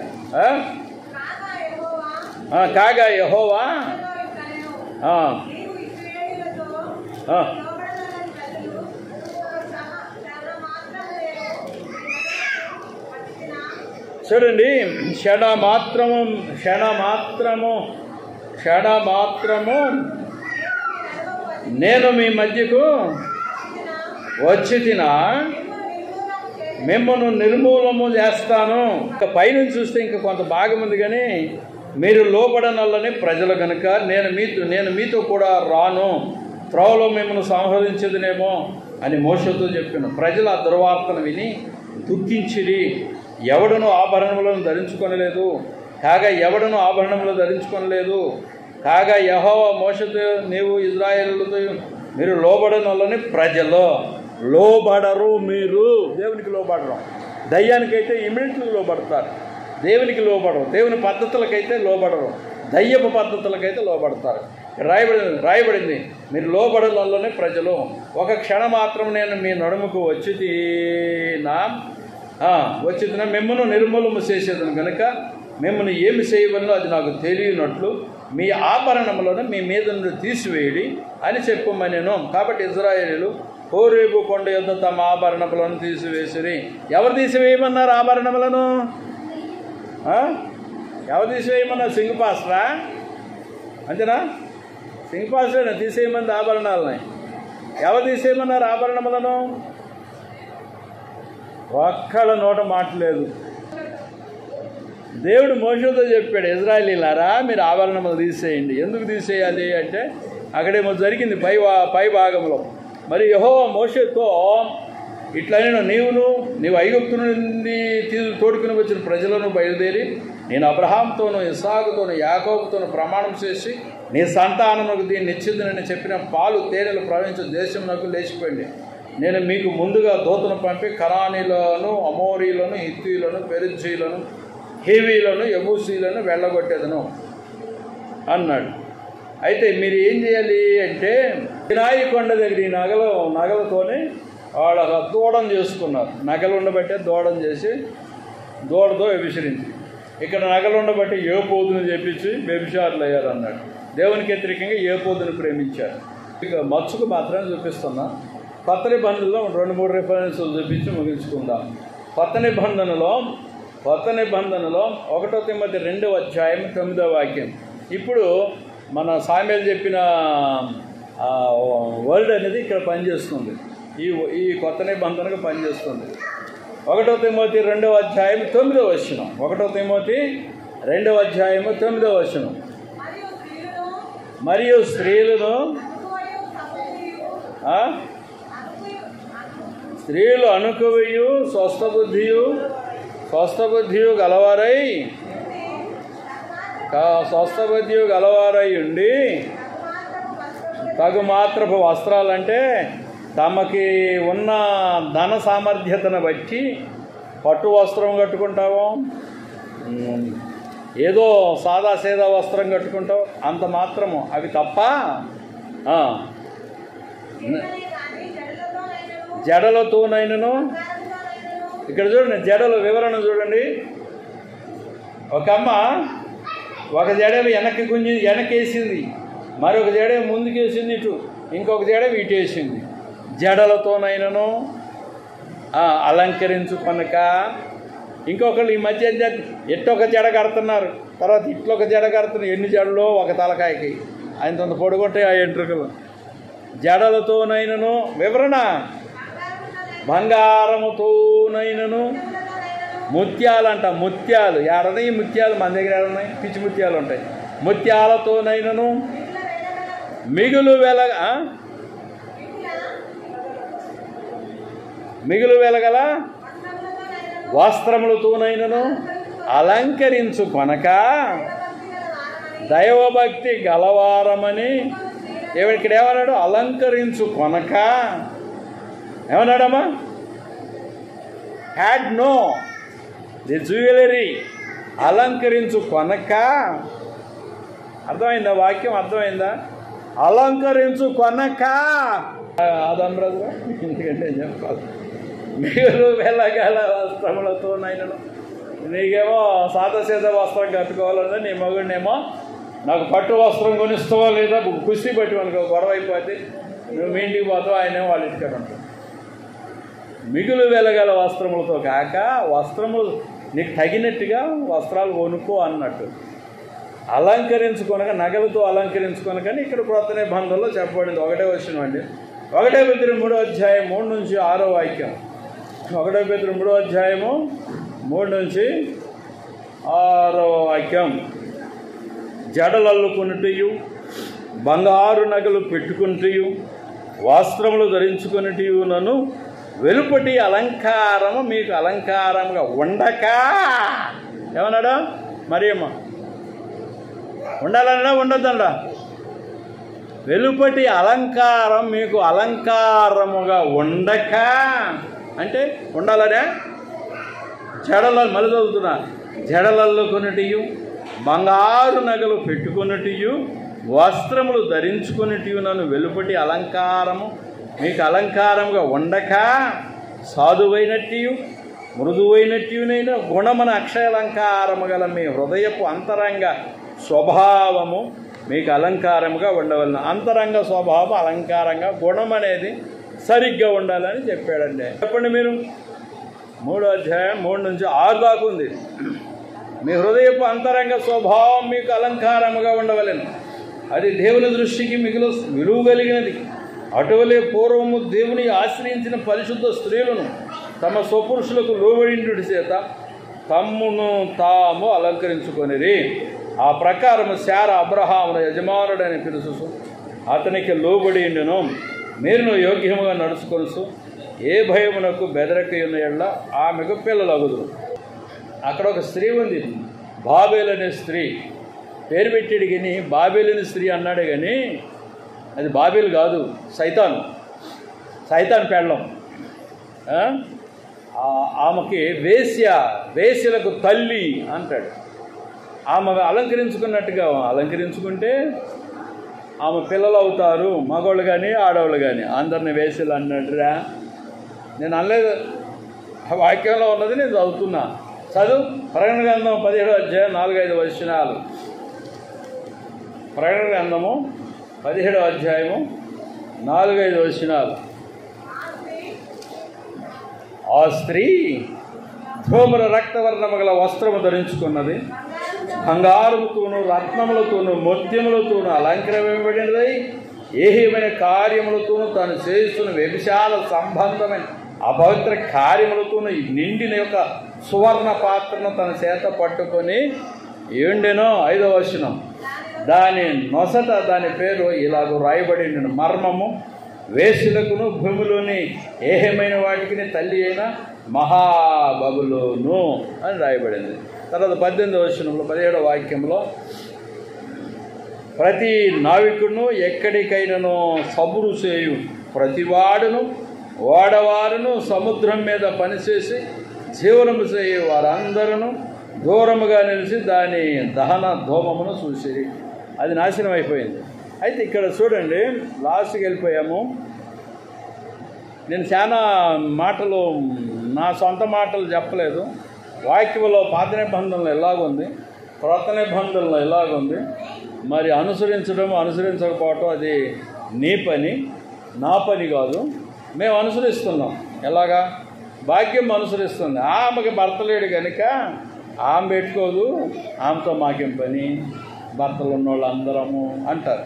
కాగా యెహోవా చూడండి, క్షణమాత్రము నేను మీ మధ్యకు వచ్చి మిమ్మల్ని నిర్మూలము చేస్తాను. ఇంకా పైనుంచి చూస్తే ఇంకా కొంత భాగం ఉంది, కానీ మీరు లోబడనల్లని ప్రజలు కనుక నేను మీతో కూడా రాను, త్రోవలో మిమ్మల్ని సంహరించదునేమో అని మోషేతో చెప్పాను. ప్రజలు ఆ దుర్వార్తను విని దుఃఖించిరి. ఎవడును ఆభరణములను ధరించుకొనలేదు, కాగా యెహోవా మోషేతో నీవు ఇశ్రాయేలుతో మీరు లోబడనల్లని ప్రజలు. లోబడరు, మీరు దేవునికి లోబడరు. దయ్యానికైతే ఇమిడియట్లీ లోబడతారు, దేవునికి లోబడరు. దేవుని పద్ధతులకైతే లోబడరు, దయ్యపు పద్ధతులకైతే లోబడతారు. రాయబడింది మీరు లోబడనల్లని ప్రజలు. ఒక క్షణం మాత్రం నేను మీ నడుముకు వచ్చినా మిమ్మల్ని నిర్మూలము చేసేదను కనుక మిమ్మల్ని ఏమి చేయవలనో అది నాకు తెలియనట్లు మీ ఆభరణములను మీ మీద నుండి తీసివేయడి అని చెప్పమనేను. కాబట్టి ఇశ్రాయేలీయులు హోరేబు కొండ యొద్ద తమ ఆభరణములను తీసివేసిరి. ఎవరు తీసివేయమన్నారు ఆభరణములను? ఎవరు తీసివేయమన్నారు? సింగపాస్టరా? అంతేనా? సింగపాస్టరేనా తీసేయమంది ఆభరణాలని? ఎవరు తీసేయమన్నారు ఆభరణములను? ఒక్కళ్ళ నోట మాటలేదు. దేవుడు మోషేతో చెప్పాడు, ఇశ్రాయేలీయులారా మీరు ఆభరణములు తీసేయండి. ఎందుకు తీసేయాలి అంటే అక్కడేమో జరిగింది పై భాగంలో. మరి యెహోవా మోషేతో ఇట్లనే నీవు ఐగుప్తు నుండి తోడుకుని వచ్చిన ప్రజలను బయలుదేరి నేను అబ్రహాంతోనూ ఇస్సాకుతోనూ యాకోబుతోనూ ప్రమాణం చేసి నీ సంతానమునకు దీన్ని ఇచ్చిందని చెప్పిన పాలు తేనెలు ప్రవహించే దేశమునకు లేచిపోయింది. నేను మీకు ముందుగా దూతను పంపి కనానీలను, అమోరీలను, హిత్తీయులను, పెరిజ్జీలను, హేవీలను, యబూసీలను వెళ్ళగొట్టేదను అన్నాడు. అయితే మీరు ఏం చేయాలి అంటే సినాయి కొండ దగ్గర ఈ నగలతోనే వాళ్ళ దూడం చేసుకున్నారు. నగలు ఉండబట్టే దూడం చేసి దూడతో వ్యభిచరించి, ఇక్కడ నగలు ఉండబట్టి ఏ పోతుని చెప్పించి వ్యభిచారులు అయ్యారు అన్నాడు. దేవునికి వ్యతిరేకంగా ఏ పోతుని ప్రేమించారు. ఇక మచ్చుకు మాత్రమే చూపిస్తున్నా. కొత్త నిబంధనలో 2-3 రిఫరెన్సులు చూపించి ముగించుకుందాం. కొత్త నిబంధనలో 1 తిమోతి 2వ అధ్యాయం 9వ వాక్యం. ఇప్పుడు మన సామ్యుయేలు చెప్పిన వర్డ్ అనేది ఇక్కడ పనిచేస్తుంది, ఈ కొత్త నిబంధనకు పనిచేస్తుంది. 1 తిమోతి 2వ అధ్యాయం 9వ వచనం. 1 తిమోతి 2వ అధ్యాయం 9వ వచనం. మరియు స్త్రీలు అనుకువయు స్వస్థబుద్ధియు గలవారై ఉండి తగు మాత్రపు వస్త్రాలంటే తమకి ఉన్న ధన సామర్థ్యతను బట్టి పట్టు వస్త్రం కట్టుకుంటావు, ఏదో సాదా వస్త్రం కట్టుకుంటావు, అంత మాత్రము అవి తప్ప జడలతోనైనను. ఇక్కడ చూడండి, జడల వివరణ చూడండి. ఒక అమ్మ ఒక జడలు వెనకేసింది, మరొక జడ ముందుకేసింది ఇటు, ఇంకొక జడ ఇటేసింది. జడలతోనైనను అలంకరించుకొనక ఇంకొకళ్ళు ఈ మధ్య ఏం చేస్తారు, ఎట్టొక జడ కడుతున్నారు, తర్వాత ఇట్లొక జడ కడుతున్నారు. ఎన్ని జడలో ఒక తలకాయకి ఆయన పొడుగుంటాయి ఆ ఎంట్రుకలు. జడలతోనైనను వివరణ బంగారముతోనైనను ముత్యాలంట. ముత్యాలు ఏడన్నాయి, ముత్యాలు మన దగ్గర ఏడున్నాయి, పిచ్చి ముత్యాలు ఉంటాయి. ముత్యాలతోనైనను మిగులు వెలగల వస్త్రములతోనైనను అలంకరించుకొనక దైవభక్తి గలవారమని ఇక్కడ ఏమన్నాడు? అలంకరించుకొనక ఏమన్నాడమ్మా? హ్యాడ్ నో ది జ్యువెలరీ, అలంకరించుకొనక. అర్థమైందా వాక్యం? అర్థమైందా? అలంకరించుకొనక ఆదాం బ్రదర్, ఎందుకంటే చెప్పాలి. మిగులు వెలగల వస్త్రములతోనైనను, నీకేమో సాదాసీద వస్త్రం కట్టుకోవాలన్నా నీ మగుడినేమో నాకు పట్టు వస్త్రం కొనిస్తావా లేదా కుస్తీ పట్టి అనుకో, గొడవ అయిపోతే నువ్వు మీ ఇంటికి పోతావు, ఆయనేమో వాళ్ళ ఇంటికాడ ఉంటావు. మిగులు వెలగల వస్త్రములతో కాక వస్త్రములు నీకు తగినట్టుగా వస్త్రాలు కొనుక్కో అన్నట్టు. అలంకరించుకొనక, నగలతో అలంకరించుకొనకని ఇక్కడ క్రొత్త నిబంధనలో చెప్పబడింది. 1వ వచనం అండి. 1 పేతురు 3వ అధ్యాయం 3 నుంచి 6వ వాక్యం. 1 పేతురు 3వ అధ్యాయము 3 నుంచి 6వ వాక్యం. జడలల్లుకొనుటయు బంగారు నగలు పెట్టుకుంటూ వస్త్రములు ధరించుకొనుటయు నన్ను వెలుపటి అలంకారము మీకు అలంకారముగా ఉండక. ఏమన్నాడా? మరి అమ్మ ఉండాలన్నా ఉండొద్దనడా? వెలుపటి అలంకారం మీకు అలంకారముగా ఉండక అంటే ఉండాలనే. మళ్ళీ చదువుతున్నా. జడలల్లుకొనుటయు బంగారు నగలు పెట్టుకొనుటయు వస్త్రములు ధరించుకొనుటయు నన్ను వెలుపటి అలంకారము మీకు అలంకారముగా ఉండక సాధువైనట్టు మృదువైనట్టునైనా గుణమున అక్షయాలంకారము గల మీ హృదయపు అంతరంగ స్వభావము మీకు అలంకారముగా ఉండవలన. అంతరంగ స్వభావం అలంకారంగా, గుణం అనేది సరిగ్గా ఉండాలని చెప్పాడండి. చెప్పండి మీరు. 3వ అధ్యాయం 3 నుంచి 6 దాకా ఉంది. మీ హృదయపు అంతరంగ స్వభావం మీకు అలంకారముగా ఉండవలెను, అది దేవుని దృష్టికి మిగులు విలువ కలిగినది. అటువలే పూర్వము దేవుని ఆశ్రయించిన పరిశుద్ధ స్త్రీలను తమ స్వపురుషులకు లోబడిండుటి చేత తమ్మును తాము అలంకరించుకొనిరి. ఆ ప్రకారము శారా అబ్రహామును యజమానుడని పిలుచు అతనికి లోబడిండును. మీరును యోగ్యముగా నడుచుకొనుసు ఏ భయమునకు బెదరకయున్న ఎడల ఆమెకు పిల్లలగుదురు. అక్కడ ఒక స్త్రీ ఉంది, బాబేలు అనే స్త్రీ. పేరు పెట్టాడు కానీ బాబేలుని స్త్రీ అన్నాడు కానీ అది బాబేలు కాదు, సైతాన్ పెళ్ళం. ఆమెకి వేశ్యలకు తల్లి అంటాడు. ఆమె అలంకరించుకున్నట్టుగా అలంకరించుకుంటే ఆమె పిల్లలు అవుతారు, మగవాళ్ళు కానీ ఆడవాళ్ళు కానీ. అందరిని వేశ్యలు అన్నట్టురా. నేను అనలేదు, వాక్యంలో ఉన్నది నేను చదువుతున్నా. చదువు. ప్రకటన గ్రంథం 17వ అధ్యాయం 4-5 వచనాలు. ప్రకటన గ్రంథము 17వ అధ్యాయము 4-5 వచనాలు. ఆ స్త్రీ ధూమ్ర రక్తవర్ణము గల వస్త్రము ధరించుకున్నది, బంగారముతోనూ రత్నములతోనూ ముత్యములతోనూ అలంకరింపబడినదై ఏహమైన కార్యములతోనూ తాను చేస్తున్న వ్యభిచార సంబంధమైన అపవిత్ర కార్యములతోనూ నిండిన యొక్క సువర్ణ పాత్రను తన చేత పట్టుకొని ఏండెనో. 5వ వచనం. దాని నొసట దాని పేరు ఇలాగ రాయబడి మర్మము వేశ్యలకును భూమిలోని ఏహమైన వాటికి తల్లి అయిన మహాబబులోను అని రాయబడింది. తర్వాత 18వ వచనంలో 17వ వాక్యంలో ప్రతి నావికుడును ఎక్కడికైనాను సబురు చేయు ప్రతివాడును వాడవారును సముద్రం మీద పనిచేసి జీవనము చేయు వారందరూ దూరముగా నిలిచి దాని దహన ధూమమును చూసిరి. అది నాశనం అయిపోయింది. అయితే ఇక్కడ చూడండి, లాస్ట్కి వెళ్ళిపోయాము. నేను చాలా మాటలు నా సొంత మాటలు చెప్పలేదు. వాక్యంలో పాత నిబంధనలు ఎలాగుంది, క్రొత్త నిబంధనలు ఎలాగుంది, మరి అనుసరించకపోవటం అది నీ పని, నా పని కాదు. మేము అనుసరిస్తున్నాం. ఎలాగా? భాగ్యం అనుసరిస్తుంది. ఆమెకి భర్త లేడు కనుక ఆమె పెట్టుకోదు, ఆమెతో మాకేం పని, భర్తలు ఉన్నోళ్ళు అందరము అంటారు.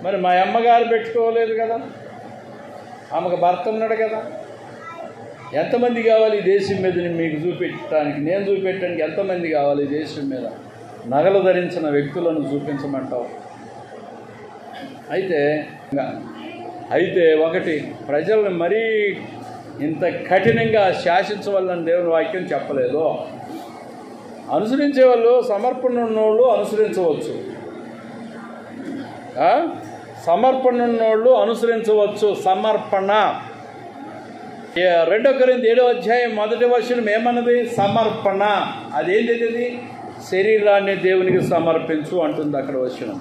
మరి మా అమ్మగారు పెట్టుకోలేదు కదా, ఆమెకు భర్త ఉన్నాడు కదా. ఎంతమంది కావాలి ఈ దేశం మీద మీకు చూపెట్టడానికి, నేను చూపెట్టడానికి ఎంతమంది కావాలి ఈ దేశం మీద? నగలు ధరించిన వ్యక్తులను చూపించమంటావు. అయితే ఒకటి, ప్రజలను మరీ ఇంత కఠినంగా శాసించవల్లని దేవుని వాక్యం చెప్పలేదు. అనుసరించే వాళ్ళు, సమర్పణ ఉన్నోళ్ళు అనుసరించవచ్చు, సమర్పణ ఉన్నోళ్ళు అనుసరించవచ్చు. సమర్పణ 2 కొరింథీ 7వ అధ్యాయం 1వ వచనం ఏమన్నది? సమర్పణ. అదేంటిది? శరీరాన్ని దేవునికి సమర్పించు అంటుంది అక్కడ వచనం.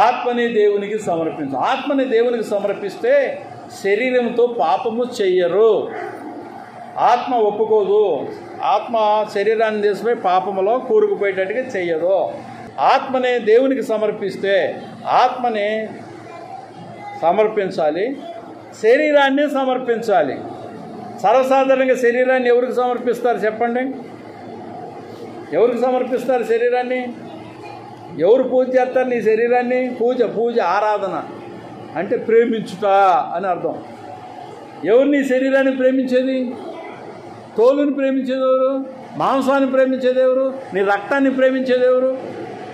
ఆత్మని దేవునికి సమర్పించు. ఆత్మని దేవునికి సమర్పిస్తే శరీరంతో పాపము చెయ్యరు. ఆత్మ ఒప్పుకోదు. ఆత్మ శరీరాన్ని తీసుకుపోయి పాపములో కూరుకుపోయేటట్టుగా చెయ్యదు. ఆత్మని దేవునికి సమర్పిస్తే ఆత్మని సమర్పించాలి, శరీరాన్ని సమర్పించాలి. సర్వసాధారణంగా శరీరాన్ని ఎవరికి సమర్పిస్తారు చెప్పండి? ఎవరికి సమర్పిస్తారు శరీరాన్ని? ఎవరు పూజ చేస్తారు నీ శరీరాన్ని? పూజ ఆరాధన అంటే ప్రేమించుట అని అర్థం. ఎవరు నీ శరీరాన్ని ప్రేమించేది? తోలుని ప్రేమించేది ఎవరు? మాంసాన్ని ప్రేమించేది ఎవరు? నీ రక్తాన్ని ప్రేమించేది ఎవరు?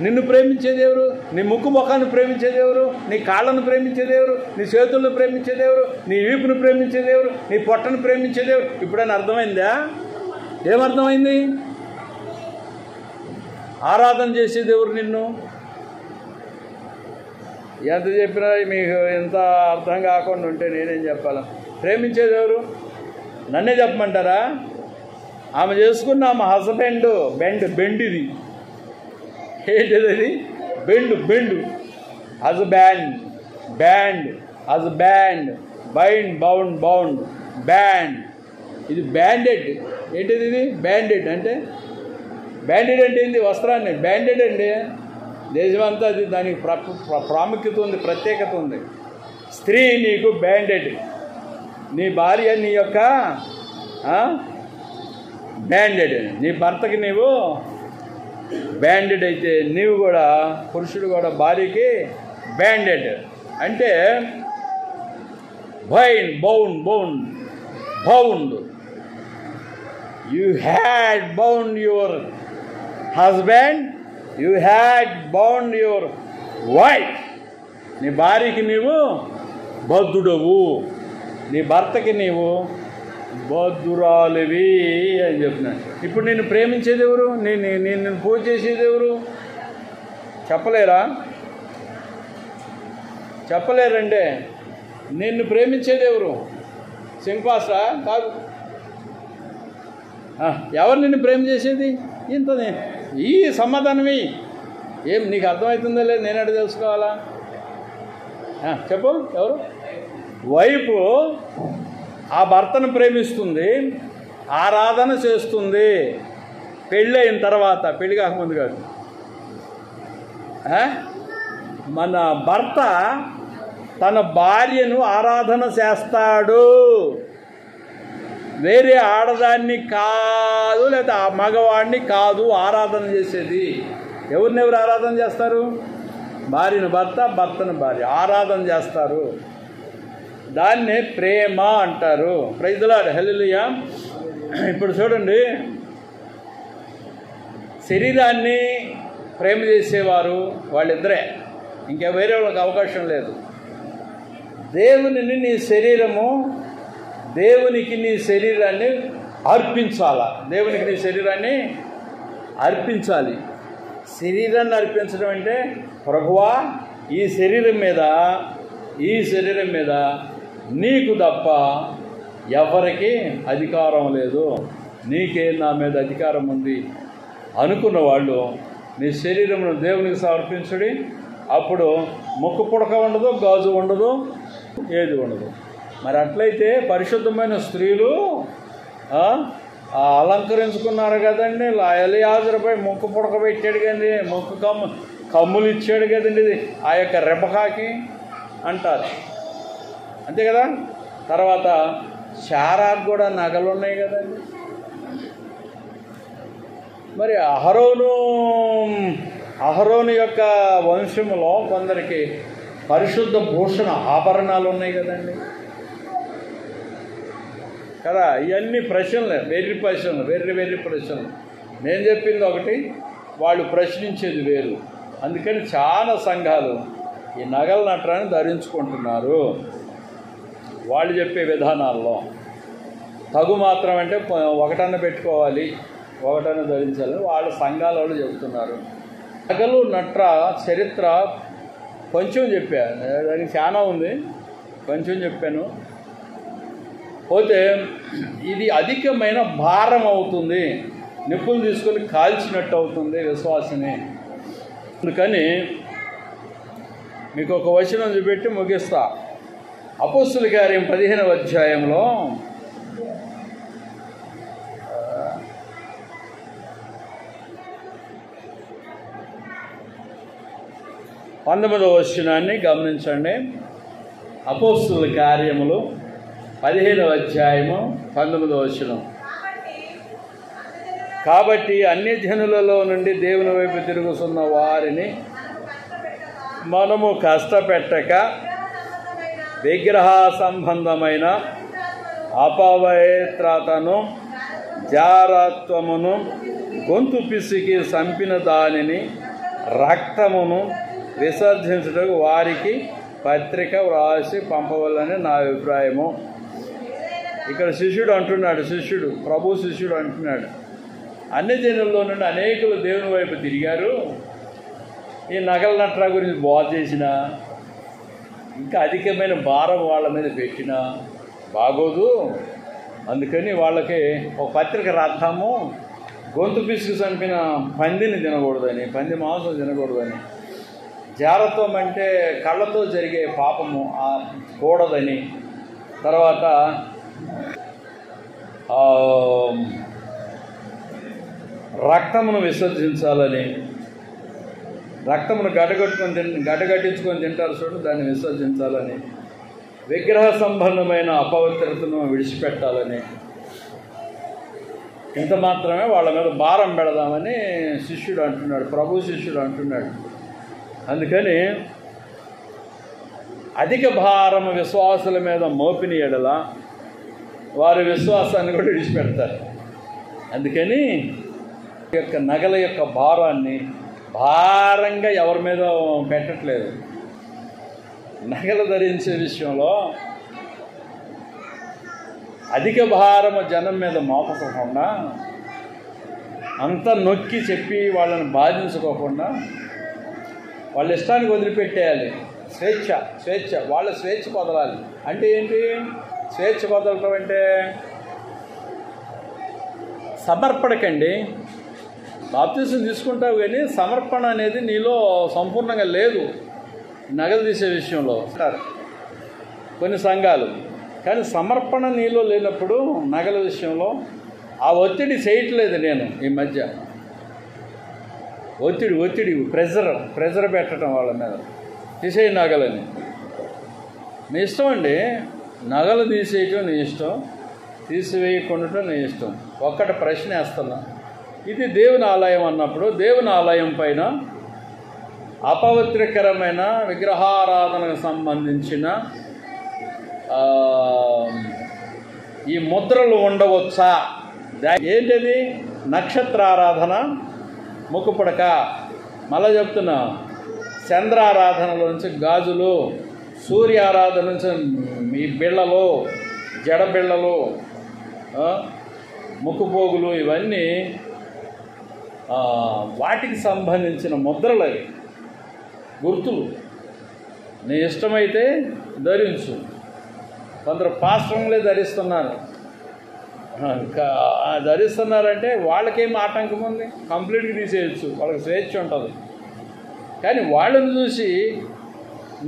నిన్ను ప్రేమించేది ఎవరు? నీ ముక్కు ముఖాన్ని ప్రేమించేది ఎవరు? నీ కాళ్ళను ప్రేమించేది ఎవరు? నీ చేతులను ప్రేమించేది ఎవరు? నీ వీపును ప్రేమించేది ఎవరు? నీ పొట్టను ప్రేమించేది ఎవరు? ఇప్పుడైనా అర్థమైందా? ఏమర్థమైంది? ఆరాధన చేసేది ఎవరు? నిన్ను ఎంత చెప్పినా మీకు ఎంత అర్థం కాకుండా ఉంటే నేనేం చెప్పాలా? ప్రేమించేది ఎవరు? నన్నే చెప్పమంటారా? ఆమె చేసుకున్న ఆమె హస్బెండ్ బెండిది ఏంటిది? అది బెండు హస్బెండ్ బౌండ్ బ్యాండ్. ఇది బ్యాండెడ్. ఏంటిది? ఇది బ్యాండెడ్ అంటే ఏంటి? వస్త్రాన్ని బ్యాండెడ్ అండి. దేశమంతా అది దానికి ప్రాముఖ్యత ఉంది, ప్రత్యేకత ఉంది. స్త్రీ నీకు బ్యాండెడ్, నీ భార్య నీ యొక్క బ్యాండెడ్, నీ భర్తకి నీవు బ్యాండెడ్ అయితే నీవు కూడా, పురుషుడు కూడా భార్యకి బ్యాండెడ్. అంటే bound. You had bound your husband, you had bound your wife. నీ భార్యకి నీవు బద్ధుడవు, నీ భర్తకి నీవు బద్ధురాలివి అని చెప్తున్నాను. ఇప్పుడు నిన్ను ప్రేమించేది ఎవరు? నిన్ను పూజ చేసేది ఎవరు? చెప్పలేరంటే నిన్ను ప్రేమించేది ఎవరు? సింపాసా? కాదు. ఎవరు నిన్ను ప్రేమ చేసేది? ఇంతనే ఈ సమాధానమే. ఏం నీకు అర్థమవుతుందో లేదు, నేనెడ తెలుసుకోవాలా? చెప్పు. ఎవరు? వైపు ఆ భర్తను ప్రేమిస్తుంది, ఆరాధన చేస్తుంది. పెళ్ళి అయిన తర్వాత, పెళ్ళి కాకముందు కాదు. మన భర్త తన భార్యను ఆరాధన చేస్తాడు. వేరే ఆడదాన్ని కాదు, లేదా ఆ మగవాడిని కాదు ఆరాధన చేసేది. ఎవరినెవరు ఆరాధన చేస్తారు? భార్యను భర్త, భర్తను భార్య ఆరాధన చేస్తారు. దాన్నే ప్రేమ అంటారు. ప్రైజ్ ది లార్డ్, హల్లెలూయా. ఇప్పుడు చూడండి, శరీరాన్ని ప్రేమ చేసేవారు వాళ్ళిద్దరే, ఇంకా వేరే వాళ్ళకి అవకాశం లేదు. దేవునికి నీ శరీరాన్ని అర్పించాలా? దేవునికి నీ శరీరాన్ని అర్పించాలి. శరీరాన్ని అర్పించడం అంటే, ప్రభువా ఈ శరీరం మీద నీకు తప్ప ఎవరికి అధికారం లేదు, నీకే నా మీద అధికారం ఉంది అనుకున్న వాళ్ళు నీ శరీరమును దేవునికి సమర్పించుడి. అప్పుడు ముక్కు పుడక ఉండదు, గాజు ఉండదు, ఏది ఉండదు. మరి అట్లయితే పరిశుద్ధమైన స్త్రీలు అలంకరించుకున్నారు కదండి. ఎలియాజరుపై ముక్కు పుడక పెట్టాడు కదండి, ముక్కు కమ్ములు ఇచ్చాడు కదండి, ఇది ఆ యొక్క రెబకాకి అంటారు, అంతే కదా. తర్వాత శారాకు కూడా నగలు ఉన్నాయి కదండి. మరి అహరోను యొక్క వంశంలో కొందరికి పరిశుద్ధ భూషణ ఆభరణాలు ఉన్నాయి కదండి కదా. ఇవన్నీ ప్రశ్నలే, వెర్రి ప్రశ్నలు. నేను చెప్పింది ఒకటి, వాళ్ళు ప్రశ్నించేది వేరు. అందుకని చాలా సంఘాలు ఈ నగల నట్రాన్ని ధరించుకుంటున్నారు. వాళ్ళు చెప్పే విధానాల్లో తగు మాత్రం అంటే ఒకటన్న పెట్టుకోవాలి, ఒకటన్న ధరించాలని వాళ్ళ సంఘాల వాళ్ళు చెబుతున్నారు. నగలు నట్ర చరిత్ర కొంచెం చెప్పాను, దానికి చాలా ఉంది, కొంచెం చెప్పాను. పోతే ఇది అధికమైన భారం అవుతుంది, నిప్పులు తీసుకొని కాల్చినట్టు అవుతుంది విశ్వాసని. అందుకని మీకు ఒక వచనం చూపెట్టి ముగిస్తా. అపోస్తుల కార్యం 15వ అధ్యాయంలో 19వ వచనాన్ని గమనించండి. అపోస్తుల కార్యములు 15వ అధ్యాయము 19వ వచనం. కాబట్టి అన్యజనులలో నుండి దేవుని వైపు తిరుగుతున్న వారిని మనము కష్టపెట్టక విగ్రహ సంబంధమైన అపవిత్రతను జారత్వమును గొంతు పిసికి చంపిన దానిని రక్తమును విసర్జించుటకు వారికి పత్రిక వ్రాసి పంపవాలని నా అభిప్రాయము. ఇక్కడ ప్రభు శిష్యుడు అంటున్నాడు, అన్ని జనుల్లో నుండి అనేకులు దేవుని వైపు తిరిగారు, ఈ నగల నట్రా గురించి బోధ చేసిన, ఇంకా అధికమైన భారం వాళ్ళ మీద పెట్టినా బాగోదు. అందుకని వాళ్ళకి ఒక పత్రిక రాద్దాము, గొంతు పిసుకు చంపిన పందిని తినకూడదని, పంది మాంసం తినకూడదని, జారత్వం అంటే కళ్ళతో జరిగే పాపము కూడదని, తర్వాత రక్తమును విసర్జించాలని, రక్తమును గడ్డగట్టించుకొని తింటారు చూడు, దాన్ని విసర్జించాలని, విగ్రహ సంబంధమైన అపవిత్రతను విడిచిపెట్టాలని, ఇంత మాత్రమే వాళ్ళ మీద భారం పెడదామని శిష్యుడు అంటున్నాడు, ప్రభు శిష్యుడు అంటున్నాడు. అందుకని అధిక భారము విశ్వాసుల మీద మోపిన ఎడల వారి విశ్వాసాన్ని కూడా విడిచిపెడతారు. అందుకని యొక్క నగల యొక్క భారాన్ని భారంగా ఎవరి మీద పెట్టట్లేదు. నగలు ధరించే విషయంలో అధిక భారము జనం మీద మోపకోకుండా, అంతా నొక్కి చెప్పి వాళ్ళని బాధించుకోకుండా వాళ్ళ ఇష్టానికి వదిలిపెట్టేయాలి. స్వేచ్ఛ వాళ్ళ స్వేచ్ఛ వదలాలి. అంటే ఏంటి స్వేచ్ఛ వదలటం అంటే? సమర్పణకండి. బాప్తిసం తీసుకుంటావు కానీ సమర్పణ అనేది నీలో సంపూర్ణంగా లేదు నగలు తీసే విషయంలో అంటారు కొన్ని సంఘాలు. కానీ సమర్పణ నీలో లేనప్పుడు నగల విషయంలో ఆ ఒత్తిడి చేయట్లేదు. నేను ఈ మధ్య ఒత్తిడి ప్రెజర్ పెట్టడం వాళ్ళ మీద, తీసేయి నగలని. నీ ఇష్టం అండి, నగలు తీసేయటం నీ ఇష్టం, తీసివేయకుండా నీ ఇష్టం. ఒక్కటి ప్రశ్న వేస్తున్నా, ఇది దేవుని ఆలయం అన్నప్పుడు దేవుని ఆలయం పైన అపవిత్రకరమైన విగ్రహారాధనకు సంబంధించిన ఈ ముద్రలు ఉండవచ్చా? ఏంటిది? నక్షత్రారాధన, ముక్కుపుడక, మళ్ళా చెప్తున్నా, చంద్రారాధనలోంచి గాజులు, సూర్యారాధన నుంచి ఈ బిళ్ళలు, జడ బిళ్ళలు, ముక్కుపోగులు, ఇవన్నీ వాటికి సంబంధించిన ముద్రలు, అవి గుర్తులు. నీ ఇష్టమైతే ధరించు. కొందరు పాస్టర్లే ధరిస్తున్నారంటే వాళ్ళకేం ఆటంకం ఉంది? కంప్లీట్గా తీసేయచ్చు, వాళ్ళకి స్వేచ్ఛ ఉంటుంది. కానీ వాళ్ళని చూసి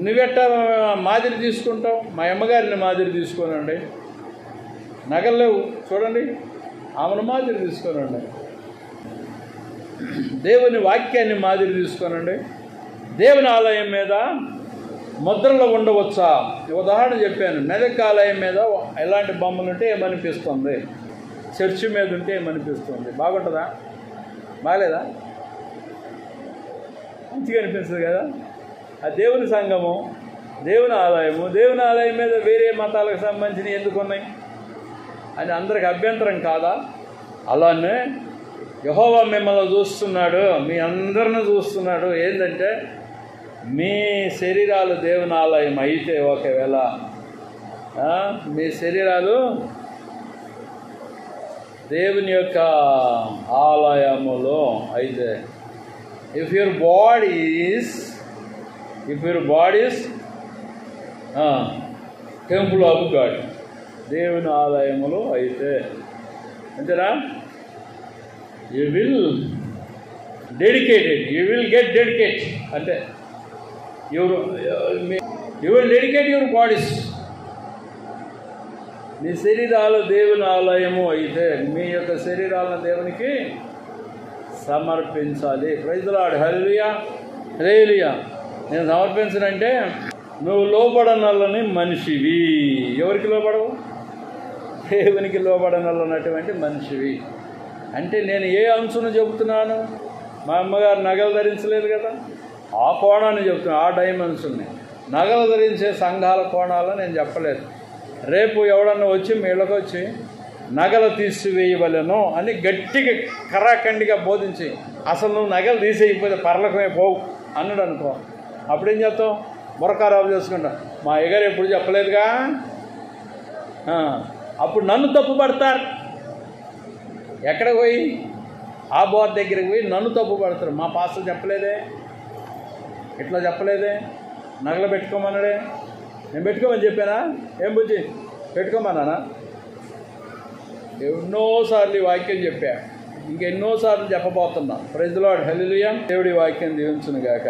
నువ్వెట్ట మాదిరి తీసుకుంటావు? మా అమ్మగారిని మాదిరి తీసుకోనండి, నగలు లేవు చూడండి, ఆమెను మాదిరి తీసుకోనండి. దేవుని వాక్యాన్ని మాదిరి తీసుకోనండి. దేవుని ఆలయం మీద ముద్రలు ఉండవచ్చా? ఉదాహరణ చెప్పాను. మెదక్ ఆలయం మీద ఎలాంటి బొమ్మలు ఉంటే ఏమనిపిస్తుంది, చర్చి మీద ఉంటే ఏమనిపిస్తుంది? బాగుంటుందా? బాగలేదా? మంచిగా అనిపిస్తుంది కదా. ఆ దేవుని సంఘము, దేవుని ఆలయము, దేవుని ఆలయం మీద వేరే మతాలకు సంబంధించినవి ఎందుకు ఉన్నాయి అని అందరికి అభ్యంతరం కాదా? అలానే యెహోవా మిమ్మల్ని చూస్తున్నాడు, మీ అందరిని చూస్తున్నాడు. ఏంటంటే మీ శరీరాలు దేవుని ఆలయం అయితే, ఒకవేళ మీ శరీరాలు దేవుని యొక్క ఆలయములో అయితే, if your body is temple of God, దేవుని ఆలయములో అయితే అంతేనా, you will dedicated, you will get dedicate అంటే you will dedicate your bodies. మీ శరీరాలు దేవుని ఆలయము అయితే మీ యొక్క శరీరాలను దేవునికి సమర్పించాలి. Praise the Lord. Hallelujah, hallelujah. నేను సమర్పించనంటే నువ్వు లోబడనల్లని మనిషివి. ఎవరికి లోబడవు? దేవునికి లోబడనల్లనటువంటి మనిషివి. అంటే నేను ఏ అంశను చెబుతున్నాను? మా అమ్మగారు నగలు ధరించలేదు కదా, ఆ కోణాన్ని చెబుతున్నాను, ఆ డైమెన్షన్ని. నగలు ధరించే సంఘాల కోణాల్లో నేను చెప్పలేదు. రేపు ఎవడన్నా వచ్చి మీ ఇళ్ళకి వచ్చి నగలు తీసివేయవలెను అని గట్టిగా కరాఖండిగా బోధించి, అసలు నువ్వు నగలు తీసేయకపోతే పరలోకమే పోవు అన్నాడు అనుకో, అప్పుడేం చేస్తావు? బుర్రకారావు చేసుకుంటా, మా అయ్యగారు ఎప్పుడు చెప్పలేదుగా. అప్పుడు నన్ను తప్పుపడతారు. ఎక్కడ పోయి? ఆ బోర్ దగ్గరికి పోయి నన్ను తప్పుపడతారు. మా పాస్టర్ చెప్పలేదే, ఇట్లా చెప్పలేదే, నగలు పెట్టుకోమన్నాడే. నేను పెట్టుకోమని చెప్పానా? ఏం బుజ్జి పెట్టుకోమన్నానా? ఎన్నోసార్లు ఈ వాక్యం చెప్పా, ఇంకెన్నోసార్లు చెప్పబోతున్నా. Praise the Lord. హల్లెలూయా. దేవుడి వాక్యం దీవించును గాక.